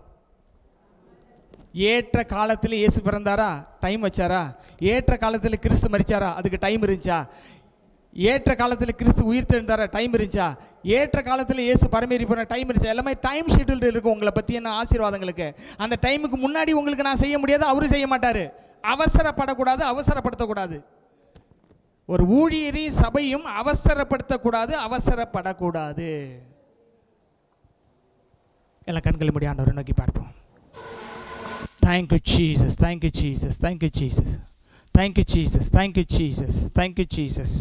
ஏற்ற காலத்தில் இயேசு பிறந்தாரா? டைம் வச்சாரா? ஏற்ற காலத்தில் கிறிஸ்து மரிச்சாரா? அதுக்கு டைம் இருந்துச்சா? ஏற்ற காலத்தில் கிறிஸ்து உயிர் தெழுந்தாரா? டைம் இருந்துச்சா? ஏற்ற காலத்தில் இயேசு பரமேறி போன டைம் இருந்துச்சா? எல்லாமே டைம் ஷெட்யூல்டு இருக்கும் உங்களை பற்றி என்ன ஆசீர்வாதங்களுக்கு. அந்த டைமுக்கு முன்னாடி உங்களுக்கு நான் செய்ய முடியாது, அவரும் செய்ய மாட்டார். அவசரப்படக்கூடாது, அவசரப்படுத்தக்கூடாது. ஒரு ஊழியரையும் சபையும் அவசரப்படுத்தக்கூடாது, அவசரப்படக்கூடாது. எல்லாம் கண்களை மூடி ஆண்டவரை நோக்கி பார்ப்போம். Thank you Jesus, thank you Jesus, thank you Jesus, thank you Jesus, thank you Jesus, thank you Jesus.